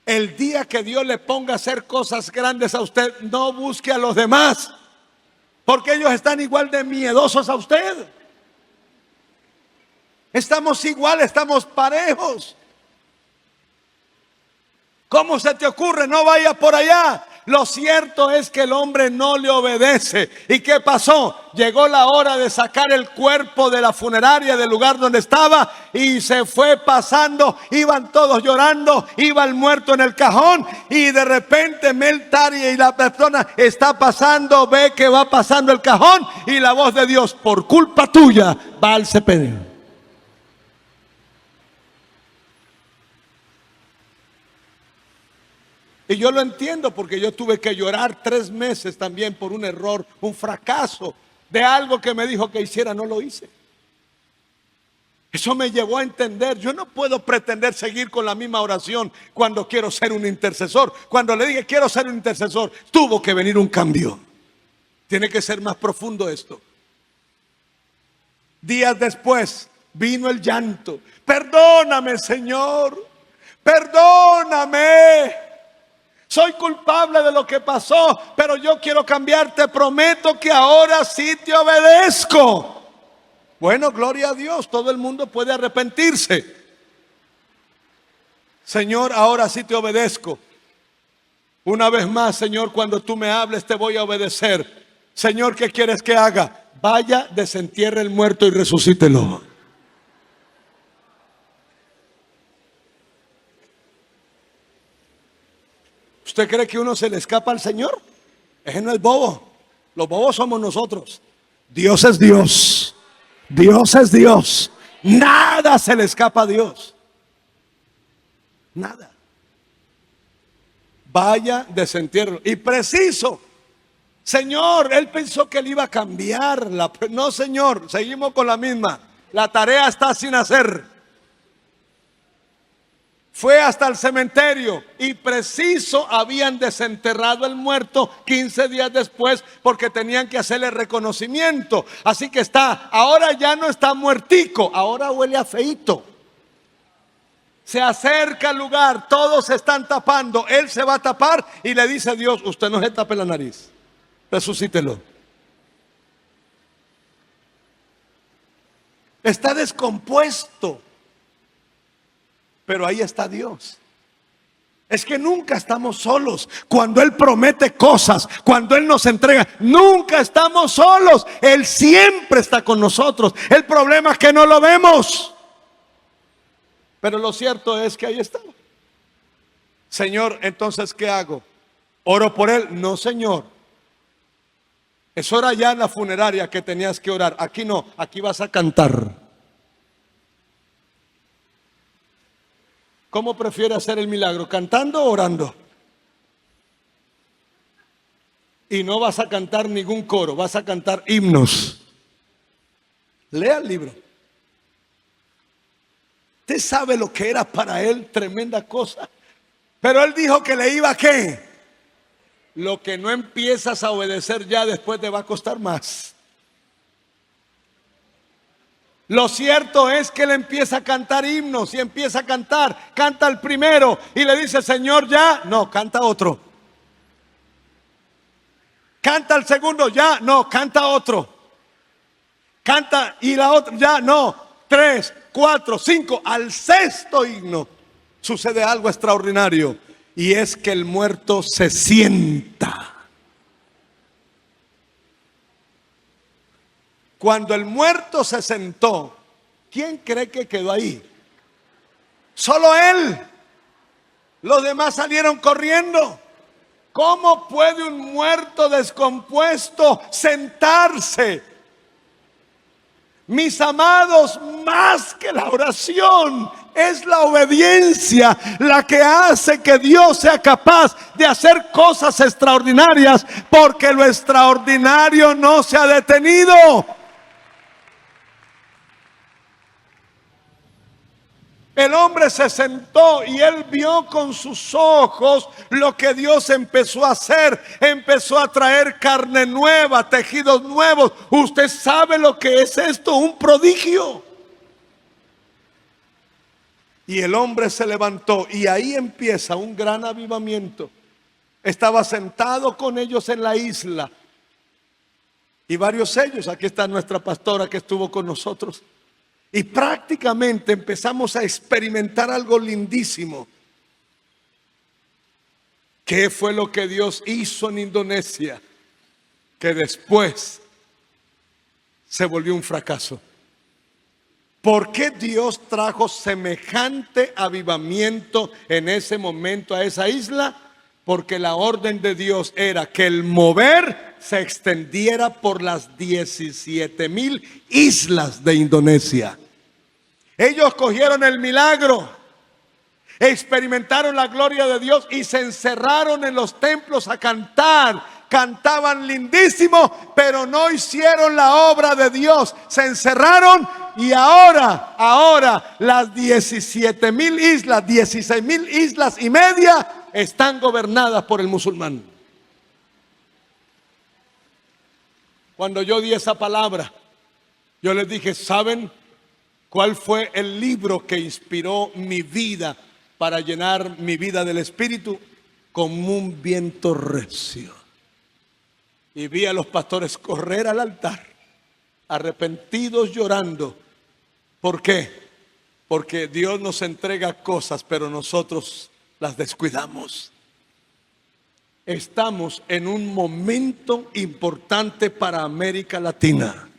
El día que Dios le ponga a hacer cosas grandes a usted, no busque a los demás, porque ellos están igual de miedosos a usted. Estamos igual, estamos parejos. ¿Cómo se te ocurre? No vaya por allá. Lo cierto es que el hombre no le obedece. ¿Y qué pasó? Llegó la hora de sacar el cuerpo de la funeraria del lugar donde estaba y se fue pasando. Iban todos llorando, iba el muerto en el cajón y de repente Mel Tari y la persona está pasando, ve que va pasando el cajón y la voz de Dios: por culpa tuya va al cepillo. Y yo lo entiendo porque yo tuve que llorar 3 meses también por un error, un fracaso de algo que me dijo que hiciera, no lo hice. Eso me llevó a entender, yo no puedo pretender seguir con la misma oración cuando quiero ser un intercesor. Cuando le dije quiero ser un intercesor, tuvo que venir un cambio. Tiene que ser más profundo esto. Días después vino el llanto. Perdóname, Señor, perdóname. Soy culpable de lo que pasó, pero yo quiero cambiar. Te prometo que ahora sí te obedezco. Bueno, gloria a Dios, todo el mundo puede arrepentirse. Señor, ahora sí te obedezco. Una vez más, Señor, cuando tú me hables te voy a obedecer. Señor, ¿qué quieres que haga? Vaya, desentierre el muerto y resucítelo. ¿Usted cree que uno se le escapa al Señor? Ese no es bobo. Los bobos somos nosotros. Dios es Dios. Dios es Dios. Nada se le escapa a Dios. Nada. Vaya, desentierro. Y preciso. Señor, él pensó que él iba a cambiar. No, Señor, seguimos con la misma. La tarea está sin hacer. Fue hasta el cementerio y preciso habían desenterrado el muerto 15 días después porque tenían que hacerle reconocimiento. Así que ahora ya no está muertico, ahora huele a feíto. Se acerca al lugar, todos se están tapando, él se va a tapar y le dice a Dios: usted no se tape la nariz, resucítelo. Está descompuesto. Pero ahí está Dios. Es que nunca estamos solos. Cuando Él promete cosas, cuando Él nos entrega, nunca estamos solos. Él siempre está con nosotros. El problema es que no lo vemos. Pero lo cierto es que ahí está. Señor, entonces, ¿qué hago? ¿Oro por Él? No, Señor. Es hora ya en la funeraria que tenías que orar. Aquí no, aquí vas a cantar. ¿Cómo prefiere hacer el milagro? ¿Cantando o orando? Y no vas a cantar ningún coro, vas a cantar himnos. Lea el libro. Usted sabe lo que era para él, tremenda cosa. Pero él dijo que le iba a ¿qué? Lo que no empiezas a obedecer ya después te va a costar más. Lo cierto es que él empieza a cantar himnos y empieza a cantar. Canta el primero y le dice: Señor, ya. No, canta otro. Canta el segundo, ya. No, canta otro. Canta y la otra, ya. No, 3, 4, 5. Al sexto himno sucede algo extraordinario. Y es que el muerto se sienta. Cuando el muerto se sentó, ¿quién cree que quedó ahí? Solo él. Los demás salieron corriendo. ¿Cómo puede un muerto descompuesto sentarse? Mis amados, más que la oración, es la obediencia la que hace que Dios sea capaz de hacer cosas extraordinarias, porque lo extraordinario no se ha detenido. El hombre se sentó y él vio con sus ojos lo que Dios empezó a hacer. Empezó a traer carne nueva, tejidos nuevos. Usted sabe lo que es esto, un prodigio. Y el hombre se levantó y ahí empieza un gran avivamiento. Estaba sentado con ellos en la isla. Y varios ellos, aquí está nuestra pastora que estuvo con nosotros. Y prácticamente empezamos a experimentar algo lindísimo. ¿Qué fue lo que Dios hizo en Indonesia? Que después se volvió un fracaso. ¿Por qué Dios trajo semejante avivamiento en ese momento a esa isla? Porque la orden de Dios era que el mover se extendiera por las 17,000 islas de Indonesia. Ellos cogieron el milagro, experimentaron la gloria de Dios y se encerraron en los templos a cantar. Cantaban lindísimo, pero no hicieron la obra de Dios. Se encerraron y ahora las 17,000 islas, 16,000 islas y media están gobernadas por el musulmán. Cuando yo di esa palabra, yo les dije: ¿saben cuál fue el libro que inspiró mi vida para llenar mi vida del Espíritu? Como un viento recio. Y vi a los pastores correr al altar, arrepentidos, llorando. ¿Por qué? Porque Dios nos entrega cosas, pero nosotros las descuidamos. estamos en un momento importante para América Latina.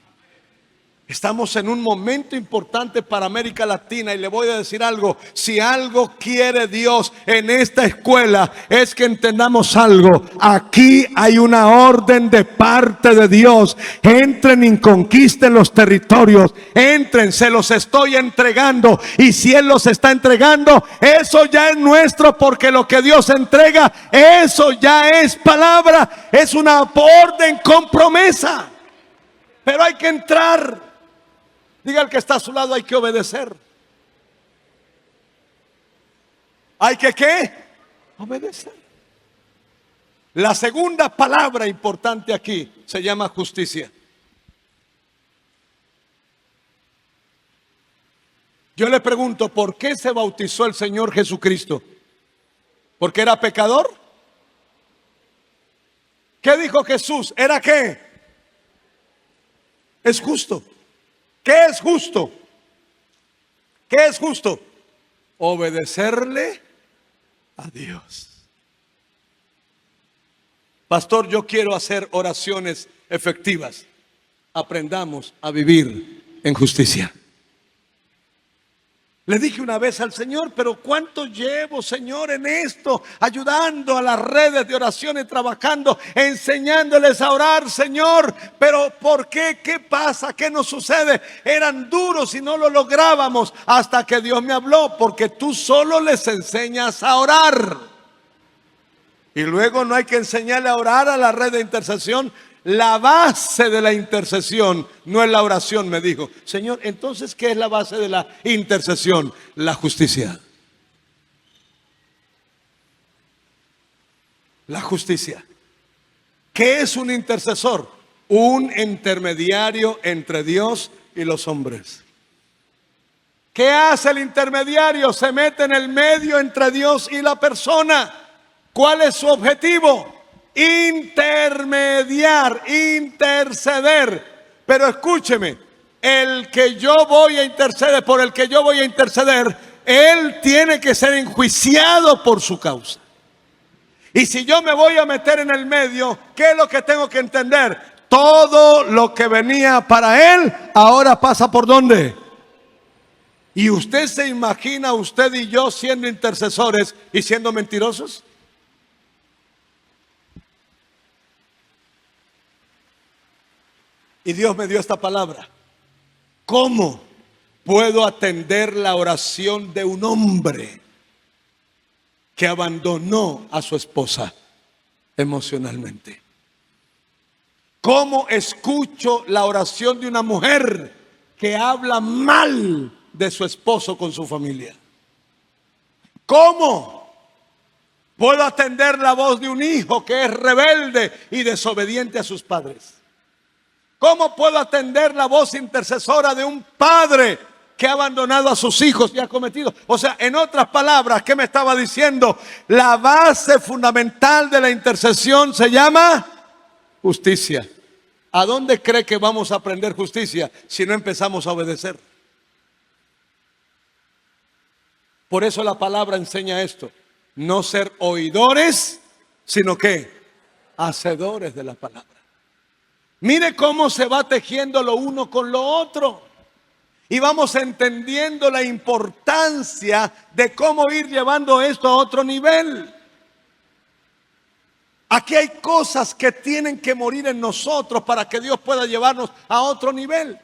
Estamos en un momento importante para América Latina y le voy a decir algo. Si algo quiere Dios en esta escuela es que entendamos algo. Aquí hay una orden de parte de Dios. Entren y conquisten los territorios. Entren, se los estoy entregando. Y si Él los está entregando, eso ya es nuestro, porque lo que Dios entrega, eso ya es palabra. Es una orden con promesa. Pero hay que entrar. Diga al que está a su lado, hay que obedecer. ¿Hay que qué? Obedecer. La segunda palabra importante aquí se llama justicia. Yo le pregunto, ¿por qué se bautizó el Señor Jesucristo? ¿Porque era pecador? ¿Qué dijo Jesús? ¿Era qué? Es justo. ¿Qué es justo? ¿Qué es justo? Obedecerle a Dios. Pastor, yo quiero hacer oraciones efectivas. Aprendamos a vivir en justicia. Le dije una vez al Señor, pero ¿cuánto llevo, Señor, en esto? Ayudando a las redes de oración y trabajando, enseñándoles a orar, Señor. Pero ¿por qué? ¿Qué pasa? ¿Qué nos sucede? Eran duros y no lo lográbamos hasta que Dios me habló, porque tú solo les enseñas a orar. Y luego no hay que enseñarle a orar a la red de intercesión. La base de la intercesión no es la oración, me dijo. Señor, entonces, ¿qué es la base de la intercesión? La justicia. La justicia. ¿Qué es un intercesor? Un intermediario entre Dios y los hombres. ¿Qué hace el intermediario? Se mete en el medio entre Dios y la persona. ¿Cuál es su objetivo? Intermediar, interceder. Pero escúcheme, el que yo voy a interceder, por el que yo voy a interceder, él tiene que ser enjuiciado por su causa. Y si yo me voy a meter en el medio, ¿qué es lo que tengo que entender? Todo lo que venía para él, ahora pasa ¿por dónde? ¿Y usted se imagina, usted y yo, siendo intercesores y siendo mentirosos? Y Dios me dio esta palabra. ¿Cómo puedo atender la oración de un hombre que abandonó a su esposa emocionalmente? ¿Cómo escucho la oración de una mujer que habla mal de su esposo con su familia? ¿Cómo puedo atender la voz de un hijo que es rebelde y desobediente a sus padres? ¿Cómo puedo atender la voz intercesora de un padre que ha abandonado a sus hijos y ha cometido? O sea, en otras palabras, ¿qué me estaba diciendo? La base fundamental de la intercesión se llama justicia. ¿A dónde cree que vamos a aprender justicia si no empezamos a obedecer? Por eso la palabra enseña esto. No ser oidores, sino que hacedores de la palabra. Mire cómo se va tejiendo lo uno con lo otro. Y vamos entendiendo la importancia de cómo ir llevando esto a otro nivel. Aquí hay cosas que tienen que morir en nosotros para que Dios pueda llevarnos a otro nivel.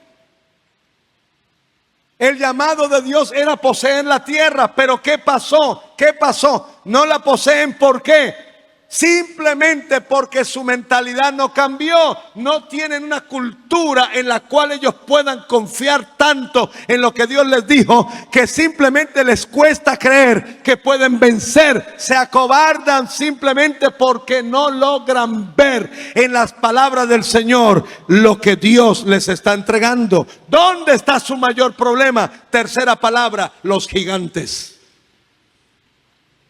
El llamado de Dios era poseer la tierra, pero ¿qué pasó? ¿Qué pasó? No la poseen, ¿por qué? Simplemente porque su mentalidad no cambió. No tienen una cultura en la cual ellos puedan confiar tanto en lo que Dios les dijo, que simplemente les cuesta creer que pueden vencer. Se acobardan simplemente porque no logran ver en las palabras del Señor lo que Dios les está entregando. ¿Dónde está su mayor problema? Tercera palabra, los gigantes.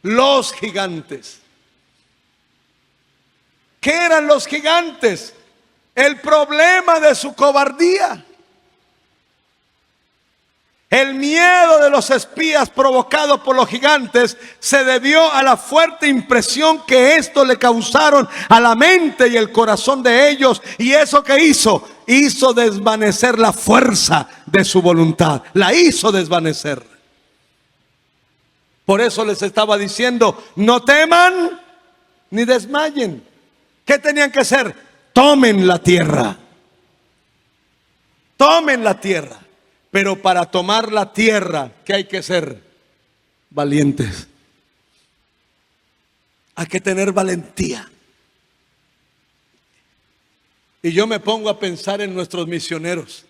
Los gigantes. ¿Qué eran los gigantes? El problema de su cobardía. El miedo de los espías provocado por los gigantes se debió a la fuerte impresión que esto le causaron a la mente y el corazón de ellos. ¿Y eso qué hizo? Hizo desvanecer la fuerza de su voluntad. La hizo desvanecer. Por eso les estaba diciendo: no teman ni desmayen. ¿Qué tenían que hacer? Tomen la tierra. Tomen la tierra. Pero para tomar la tierra, ¿qué hay que ser? Valientes. Hay que tener valentía. Y yo me pongo a pensar en nuestros misioneros.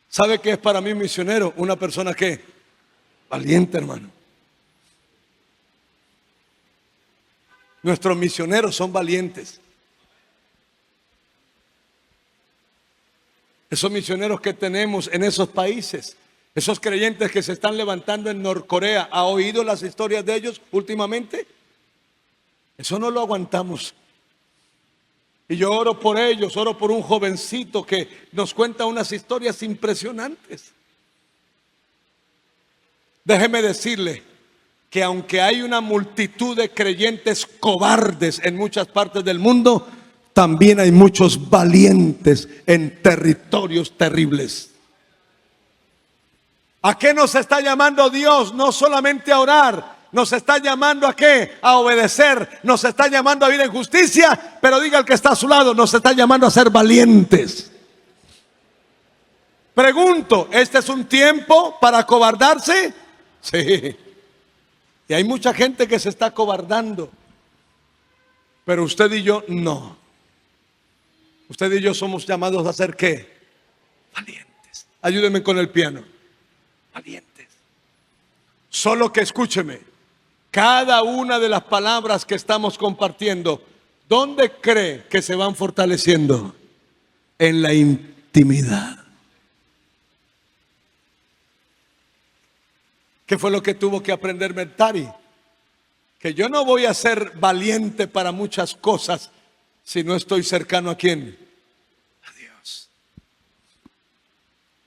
¿Sabe qué es para mí un misionero? Una persona que valiente, hermano. Nuestros misioneros son valientes. Esos misioneros que tenemos en esos países, esos creyentes que se están levantando en Norcorea, ¿ha oído las historias de ellos últimamente? Eso no lo aguantamos. Y yo oro por ellos, oro por un jovencito que nos cuenta unas historias impresionantes. Déjeme decirle que aunque hay una multitud de creyentes cobardes en muchas partes del mundo, también hay muchos valientes en territorios terribles. ¿A qué nos está llamando Dios? No solamente a orar, nos está llamando ¿a qué? A obedecer, nos está llamando a vivir en justicia, pero diga al que está a su lado, nos está llamando a ser valientes. Pregunto, ¿este es un tiempo para acobardarse? Sí. Y hay mucha gente que se está acobardando, pero usted y yo no. Usted y yo somos llamados a ser ¿qué? Valientes. Ayúdenme con el piano. Valientes. Solo que escúcheme, cada una de las palabras que estamos compartiendo, ¿dónde cree que se van fortaleciendo? En la intimidad. ¿Qué fue lo que tuvo que aprender Mertari? Que yo no voy a ser valiente para muchas cosas si no estoy cercano ¿a quién? A Dios.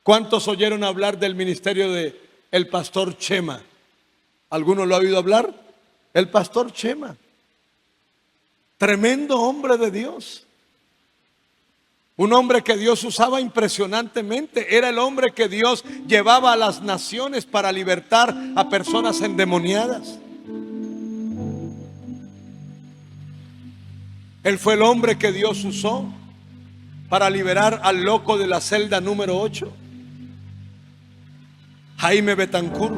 ¿Cuántos oyeron hablar del ministerio de el pastor Chema? ¿Alguno lo ha oído hablar? El pastor Chema. Tremendo hombre de Dios. Un hombre que Dios usaba impresionantemente. Era el hombre que Dios llevaba a las naciones para libertar a personas endemoniadas. Él fue el hombre que Dios usó para liberar al loco de la celda número 8. Jaime Betancur.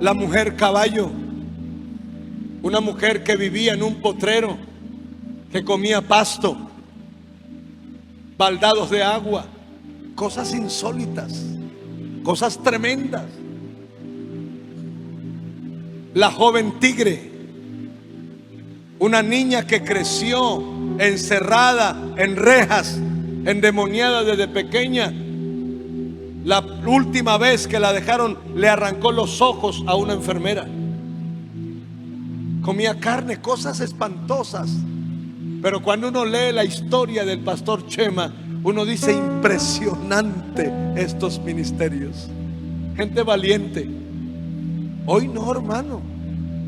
La mujer caballo. Una mujer que vivía en un potrero, que comía pasto, baldados de agua, cosas insólitas, cosas tremendas. La joven tigre, una niña que creció encerrada en rejas, endemoniada desde pequeña. La última vez que la dejaron, le arrancó los ojos a una enfermera. Comía carne, cosas espantosas. Pero cuando uno lee la historia del pastor Chema, uno dice: impresionante estos ministerios. Gente valiente. Hoy no, hermano.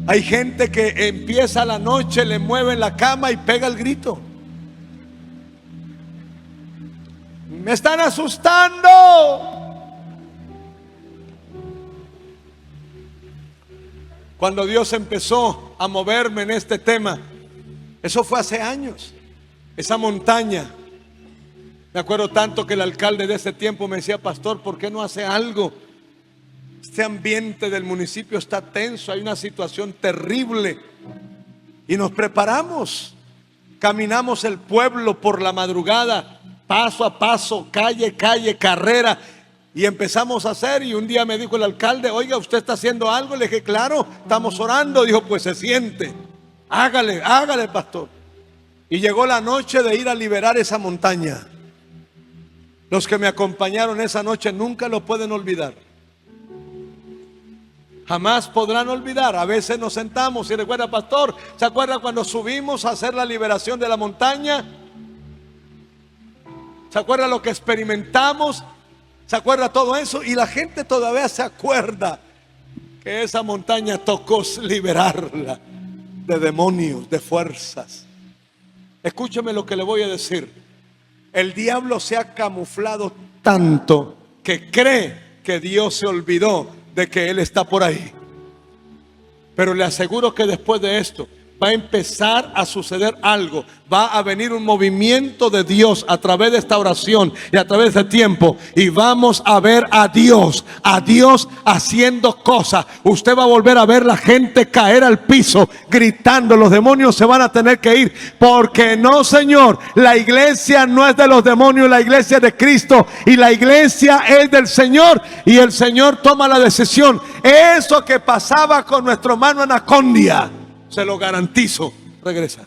Hay gente que empieza la noche, le mueve la cama y pega el grito. Me están asustando. Cuando Dios empezó a moverme en este tema, eso fue hace años. Esa montaña, me acuerdo tanto que el alcalde de ese tiempo me decía: pastor, ¿por qué no hace algo? Este ambiente del municipio está tenso, hay una situación terrible. Y nos preparamos, caminamos el pueblo por la madrugada, paso a paso, calle, carrera. Y empezamos a hacer, y un día me dijo el alcalde: oiga, ¿usted está haciendo algo? Le dije: claro, estamos orando. Dijo: pues se siente, hágale, pastor. Y llegó la noche de ir a liberar esa montaña. Los que me acompañaron esa noche nunca lo pueden olvidar. Jamás podrán olvidar. A veces nos sentamos y recuerda, pastor, ¿se acuerda cuando subimos a hacer la liberación de la montaña? ¿Se acuerda lo que experimentamos? ¿Se acuerda todo eso? Y la gente todavía se acuerda que esa montaña tocó liberarla de demonios, de fuerzas. Escúcheme lo que le voy a decir. El diablo se ha camuflado tanto que cree que Dios se olvidó de que Él está por ahí. Pero le aseguro que después de esto va a empezar a suceder algo. Va a venir un movimiento de Dios a través de esta oración y a través de este tiempo. Y vamos a ver a Dios haciendo cosas. Usted va a volver a ver la gente caer al piso gritando. Los demonios se van a tener que ir. Porque no, Señor, la iglesia no es de los demonios, la iglesia es de Cristo. Y la iglesia es del Señor. Y el Señor toma la decisión. Eso que pasaba con nuestro hermano Anacondia, se lo garantizo, regresa.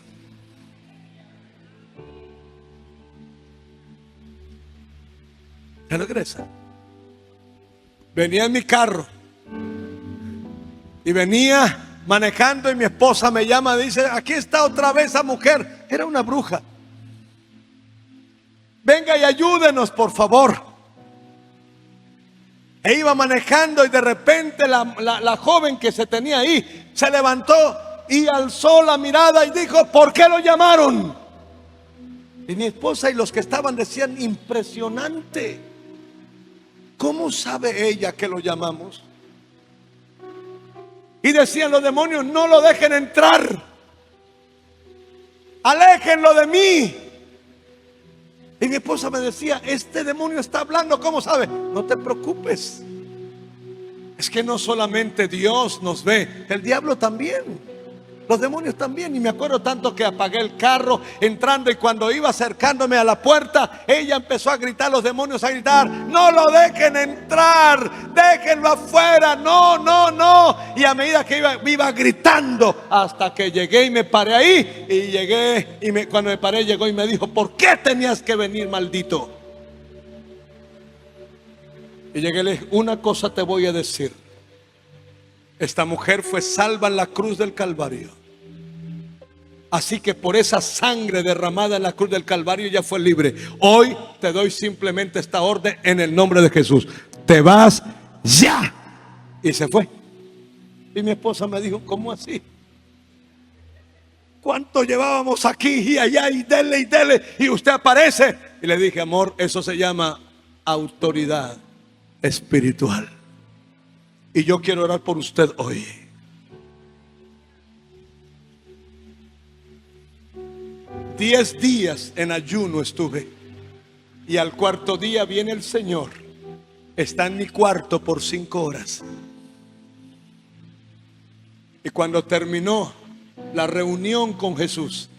Se regresa. Venía en mi carro y venía manejando y mi esposa me llama y dice: aquí está otra vez esa mujer. Era una bruja. Venga y ayúdenos, por favor. E iba manejando y de repente la joven que se tenía ahí se levantó y alzó la mirada y dijo: ¿por qué lo llamaron? Y mi esposa y los que estaban decían: impresionante. ¿Cómo sabe ella que lo llamamos? Y decían los demonios: no lo dejen entrar, aléjenlo de mí. Y mi esposa me decía: este demonio está hablando, ¿cómo sabe? No te preocupes. Es que no solamente Dios nos ve, el diablo también. Los demonios también. Y me acuerdo tanto que apagué el carro entrando, y cuando iba acercándome a la puerta, ella empezó a gritar, los demonios a gritar: no lo dejen entrar, déjenlo afuera, no, no, no. Y a medida que iba gritando, hasta que llegué y me paré ahí. Y llegué y cuando me paré, llegó y me dijo: ¿por qué tenías que venir, maldito? Y llegué y le dije: una cosa te voy a decir. Esta mujer fue salva en la cruz del Calvario. Así que por esa sangre derramada en la cruz del Calvario ya fue libre. Hoy te doy simplemente esta orden en el nombre de Jesús: te vas ya. Y se fue. Y mi esposa me dijo: ¿cómo así? ¿Cuánto llevábamos aquí y allá y dele y usted aparece? Y le dije: amor, eso se llama autoridad espiritual. Y yo quiero orar por usted hoy. 10 días en ayuno estuve. Y al cuarto día viene el Señor. Está en mi cuarto por 5 horas. Y cuando terminó la reunión con Jesús,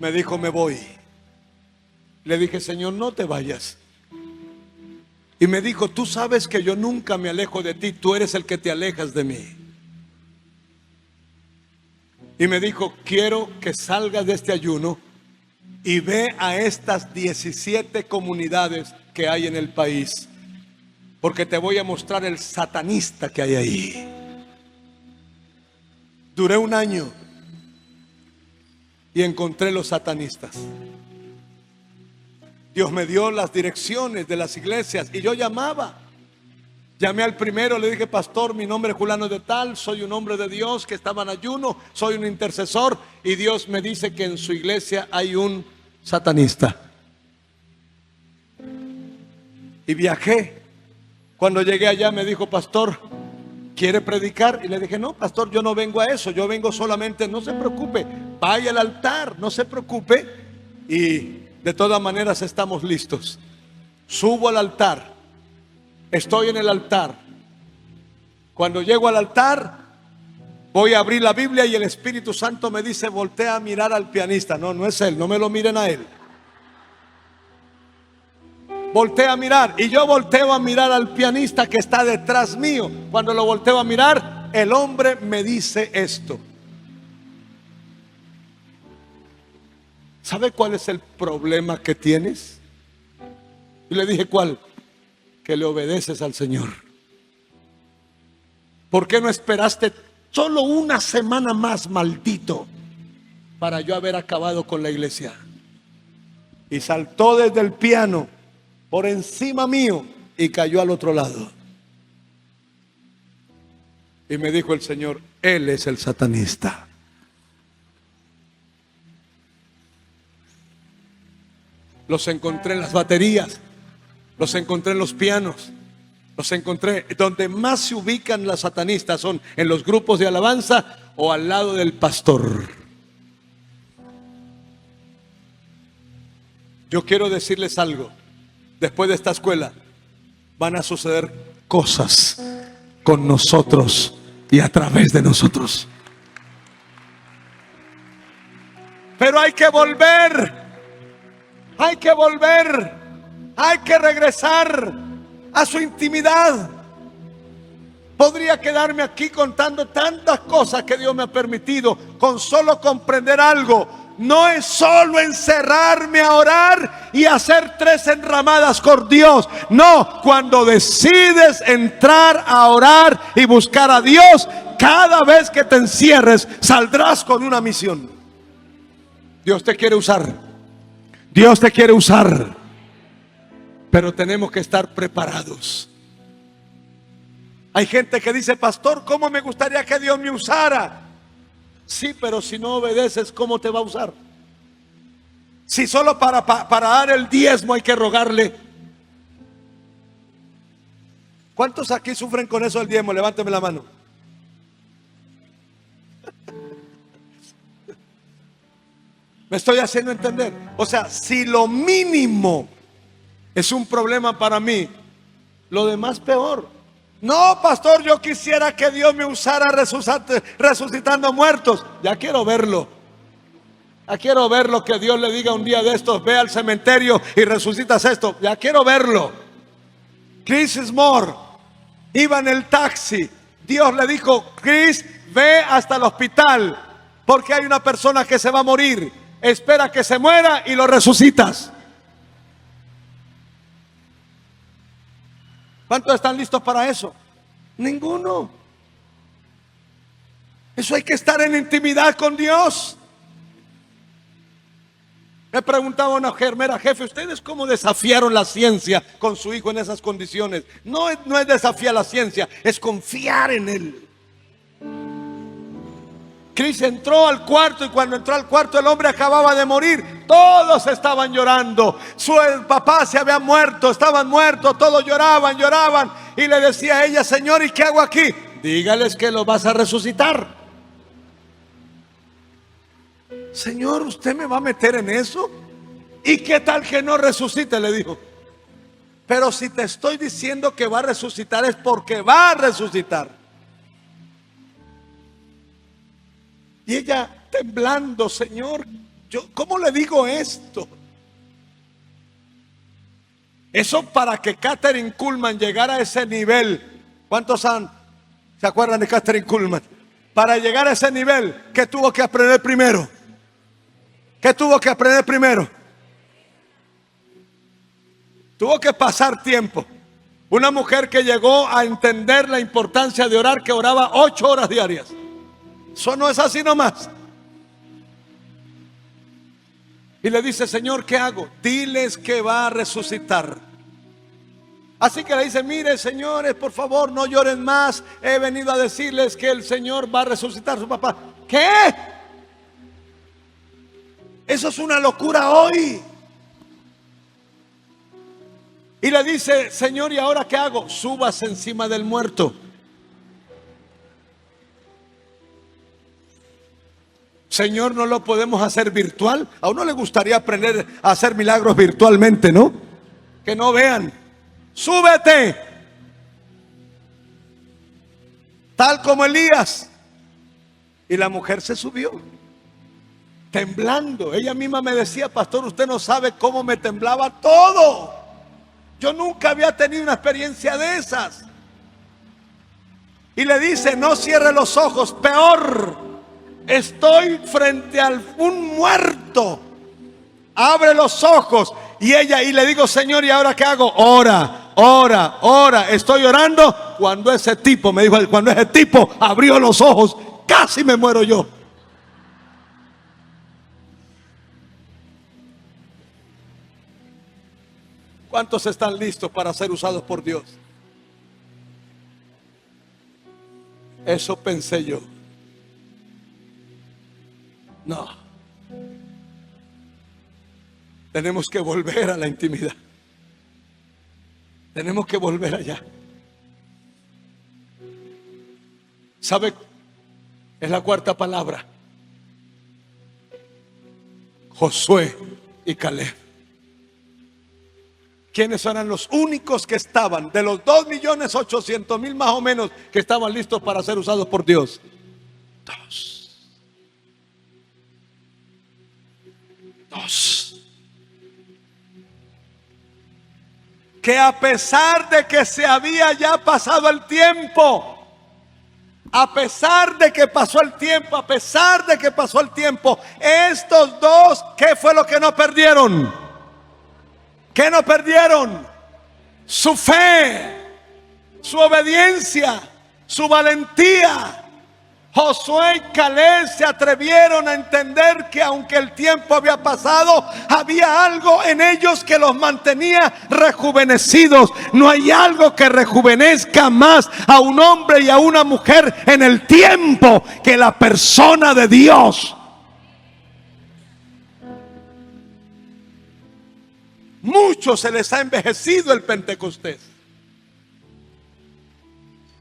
me dijo: me voy. Le dije: Señor, no te vayas. Y me dijo: tú sabes que yo nunca me alejo de ti, tú eres el que te alejas de mí. Y me dijo: quiero que salgas de este ayuno y ve a estas 17 comunidades que hay en el país, porque te voy a mostrar el satanista que hay ahí. Duré 1 año y encontré los satanistas. Dios me dio las direcciones de las iglesias y yo llamé al primero, le dije: pastor, mi nombre es Julano de tal, soy un hombre de Dios que estaba en ayuno, soy un intercesor, y Dios me dice que en su iglesia hay un satanista. Y viajé. Cuando llegué allá me dijo: pastor, ¿quiere predicar? Y le dije: no, pastor, yo no vengo a eso, yo vengo solamente, no se preocupe, vaya al altar, no se preocupe, y de todas maneras estamos listos. Subo al altar. Estoy en el altar. Cuando llego al altar, voy a abrir la Biblia y el Espíritu Santo me dice: voltea a mirar al pianista. No, no es él, no me lo miren a él. Voltea a mirar. Y yo volteo a mirar al pianista que está detrás mío. Cuando lo volteo a mirar, el hombre me dice esto: ¿sabe cuál es el problema que tienes? Y le dije: ¿cuál? Que le obedeces al Señor. ¿Por qué no esperaste solo 1 semana más, maldito, para yo haber acabado con la iglesia? Y saltó desde el piano, por encima mío y cayó al otro lado. Y me dijo el Señor, él es el satanista. Los encontré en las baterías, los encontré en los pianos, los encontré. Donde más se ubican las satanistas son en los grupos de alabanza o al lado del pastor. Yo quiero decirles algo. Después de esta escuela van a suceder cosas con nosotros y a través de nosotros. Pero hay que volver. Hay que volver. Hay que regresar a su intimidad. Podría quedarme aquí contando tantas cosas que Dios me ha permitido, con solo comprender algo. No es solo encerrarme a orar y hacer 3 enramadas con Dios. No, cuando decides entrar a orar y buscar a Dios, cada vez que te encierres, saldrás con una misión. Dios te quiere usar. Dios te quiere usar. Pero tenemos que estar preparados. Hay gente que dice, pastor, ¿cómo me gustaría que Dios me usara? Sí, pero si no obedeces, ¿cómo te va a usar? Si solo para dar el diezmo hay que rogarle. ¿Cuántos aquí sufren con eso del diezmo? Levánteme la mano. ¿Me estoy haciendo entender? O sea, si lo mínimo es un problema para mí, lo demás peor. No, pastor, yo quisiera que Dios me usara resucitando muertos. Ya quiero verlo. Ya quiero verlo, que Dios le diga un día de estos, ve al cementerio y resucitas esto. Ya quiero verlo. Chris Moore iba en el taxi. Dios le dijo, Chris, ve hasta el hospital, porque hay una persona que se va a morir. Espera que se muera y lo resucitas. ¿Cuántos están listos para eso? Ninguno. Eso hay que estar en intimidad con Dios. Me preguntaba una enfermera, jefe, ¿ustedes cómo desafiaron la ciencia con su hijo en esas condiciones? No es desafiar la ciencia, es confiar en él. Chris entró al cuarto y cuando entró al cuarto el hombre acababa de morir. Todos estaban llorando. Su papá se había muerto, estaban muertos, todos lloraban. Y le decía a ella, Señor, ¿y qué hago aquí? Dígales que lo vas a resucitar. Señor, ¿usted me va a meter en eso? ¿Y qué tal que no resucite? Le dijo. Pero si te estoy diciendo que va a resucitar es porque va a resucitar. Y ella temblando, Señor, ¿cómo le digo esto? Eso para que Kathryn Kuhlman llegara a ese nivel. ¿Cuántos se acuerdan de Kathryn Kuhlman? Para llegar a ese nivel, ¿qué tuvo que aprender primero? ¿Qué tuvo que aprender primero? Tuvo que pasar tiempo. Una mujer que llegó a entender la importancia de orar, que oraba 8 horas diarias. Eso no es así nomás. Y le dice, Señor, ¿qué hago? Diles que va a resucitar. Así que le dice, mire, señores, por favor, no lloren más. He venido a decirles que el Señor va a resucitar a su papá. ¿Qué? Eso es una locura hoy. Y le dice, Señor, ¿y ahora qué hago? Súbase encima del muerto. Señor, ¿no lo podemos hacer virtual? A uno le gustaría aprender a hacer milagros virtualmente, ¿no? Que no vean. Súbete. Tal como Elías. Y la mujer se subió, temblando. Ella misma me decía, pastor, usted no sabe cómo me temblaba todo. Yo nunca había tenido una experiencia de esas. Y le dice, no cierre los ojos, peor. Estoy frente a un muerto. Abre los ojos. Y le digo, Señor, ¿y ahora qué hago? Ora. Estoy orando. Cuando ese tipo abrió los ojos, casi me muero yo. ¿Cuántos están listos para ser usados por Dios? Eso pensé yo. No. Tenemos que volver a la intimidad. Tenemos que volver allá. ¿Sabe? Es la cuarta palabra. Josué y Caleb. ¿Quiénes eran los únicos que estaban, de los 2.800.000 más o menos, que estaban listos para ser usados por Dios? Dos. Que a pesar de que se había ya pasado el tiempo, a pesar de que pasó el tiempo, a pesar de que pasó el tiempo, estos dos, ¿qué fue lo que no perdieron? ¿Qué no perdieron? Su fe, su obediencia, su valentía. Josué y Caleb se atrevieron a entender que aunque el tiempo había pasado, había algo en ellos que los mantenía rejuvenecidos. No hay algo que rejuvenezca más a un hombre y a una mujer en el tiempo que la persona de Dios. Muchos se les ha envejecido el Pentecostés.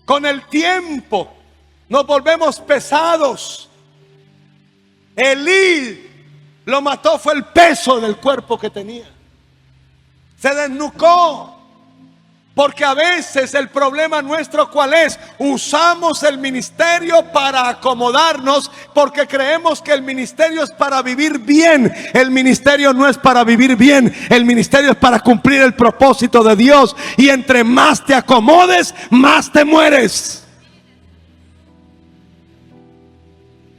Con el tiempo nos volvemos pesados. Elí lo mató fue el peso del cuerpo que tenía. Se desnucó. Porque a veces el problema nuestro, ¿cuál es? Usamos el ministerio para acomodarnos porque creemos que el ministerio es para vivir bien. El ministerio no es para vivir bien. El ministerio es para cumplir el propósito de Dios. Y entre más te acomodes, más te mueres.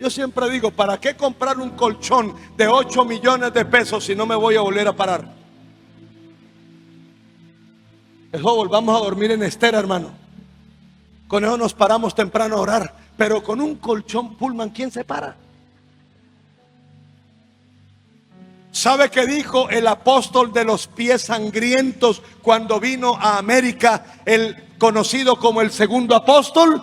Yo siempre digo, ¿para qué comprar un colchón de 8 millones de pesos si no me voy a volver a parar? Eso volvamos a dormir en estera, hermano. Con eso nos paramos temprano a orar. Pero con un colchón Pullman, ¿quién se para? ¿Sabe qué dijo el apóstol de los pies sangrientos cuando vino a América, el conocido como el segundo apóstol?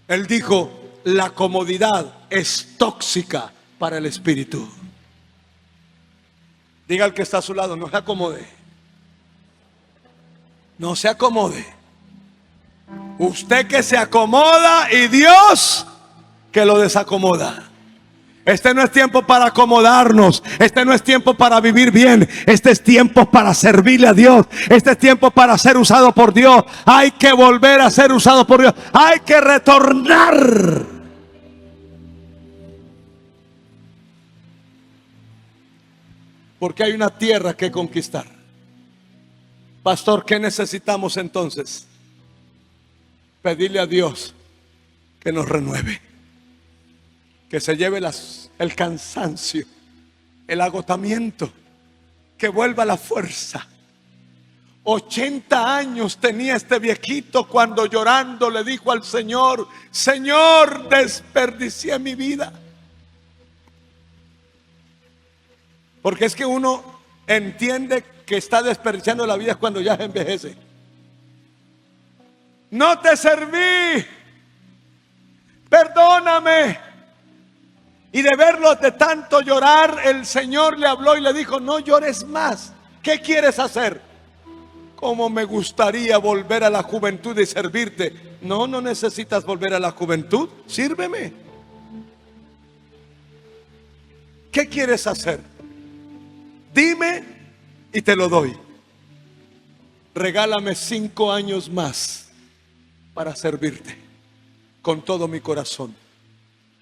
Él dijo: la comodidad es tóxica para el espíritu. Diga al que está a su lado: no se acomode. No se acomode. Usted que se acomoda y Dios que lo desacomoda. Este no es tiempo para acomodarnos. Este no es tiempo para vivir bien. Este es tiempo para servirle a Dios. Este es tiempo para ser usado por Dios. Hay que volver a ser usado por Dios. Hay que retornar. Porque hay una tierra que conquistar. Pastor, ¿qué necesitamos entonces? Pedirle a Dios que nos renueve, que se lleve el cansancio, el agotamiento, que vuelva la fuerza. 80 años tenía este viejito cuando llorando le dijo al Señor: Señor, desperdicié mi vida. Porque es que uno entiende que está desperdiciando la vida cuando ya envejece. No te serví, perdóname. Y de verlo de tanto llorar, el Señor le habló y le dijo: no llores más. ¿Qué quieres hacer? Cómo me gustaría volver a la juventud y servirte. No necesitas volver a la juventud. Sírveme. ¿Qué quieres hacer? Dime y te lo doy. Regálame 5 años más para servirte con todo mi corazón.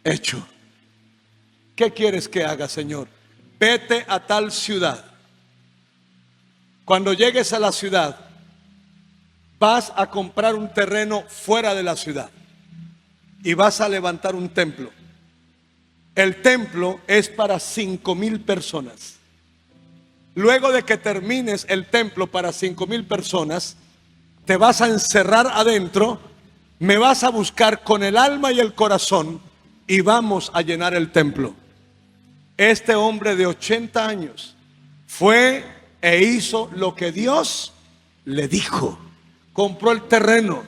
Hecho. ¿Qué quieres que haga, Señor? Vete a tal ciudad. Cuando llegues a la ciudad, vas a comprar un terreno fuera de la ciudad y vas a levantar un templo. El templo es para 5,000 personas. Luego de que termines el templo para 5,000 personas, te vas a encerrar adentro, me vas a buscar con el alma y el corazón y vamos a llenar el templo. Este hombre de 80 años fue e hizo lo que Dios le dijo. Compró el terreno,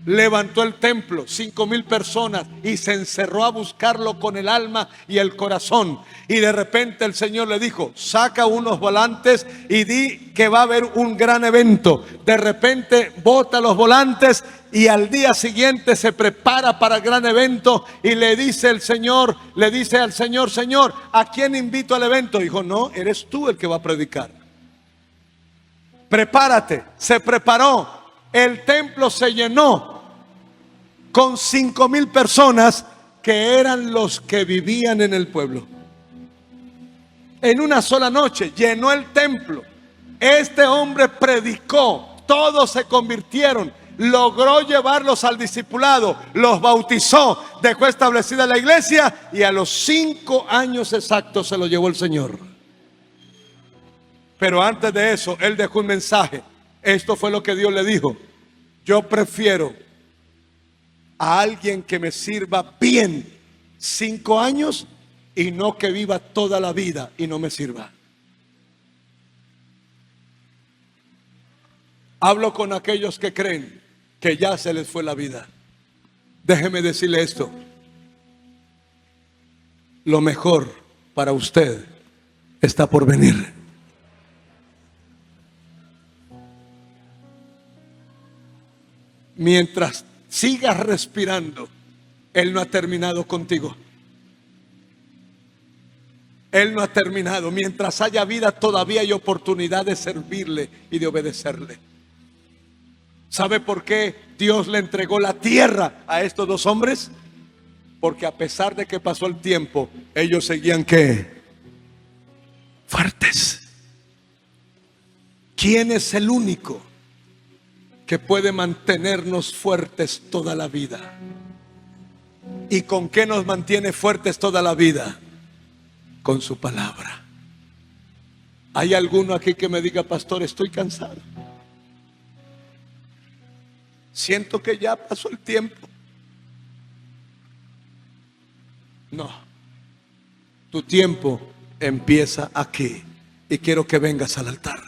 levantó el templo, 5,000 personas, y se encerró a buscarlo con el alma y el corazón. Y de repente el Señor le dijo: saca unos volantes y di que va a haber un gran evento. De repente bota los volantes y al día siguiente se prepara para el gran evento y le dice al Señor, Señor, ¿a quién invito al evento? Dijo: no, eres tú el que va a predicar. Prepárate. Se preparó. El templo se llenó con 5,000 personas que eran los que vivían en el pueblo. En una sola noche llenó el templo. Este hombre predicó, todos se convirtieron, logró llevarlos al discipulado, los bautizó, dejó establecida la iglesia y a los 5 años exactos se lo llevó el Señor. Pero antes de eso, él dejó un mensaje. Esto fue lo que Dios le dijo: yo prefiero a alguien que me sirva bien 5 años y no que viva toda la vida y no me sirva. Hablo con aquellos que creen que ya se les fue la vida. Déjeme decirle esto: lo mejor para usted está por venir. Mientras sigas respirando, Él no ha terminado contigo. Él no ha terminado. Mientras haya vida, todavía hay oportunidad de servirle y de obedecerle. ¿Sabe por qué Dios le entregó la tierra a estos 2 hombres? Porque a pesar de que pasó el tiempo, ellos seguían ¿qué? Fuertes. ¿Quién es el único que puede mantenernos fuertes toda la vida? ¿Y con qué nos mantiene fuertes toda la vida? Con su palabra. ¿Hay alguno aquí que me diga: pastor, estoy cansado, siento que ya pasó el tiempo? No, tu tiempo empieza aquí y quiero que vengas al altar.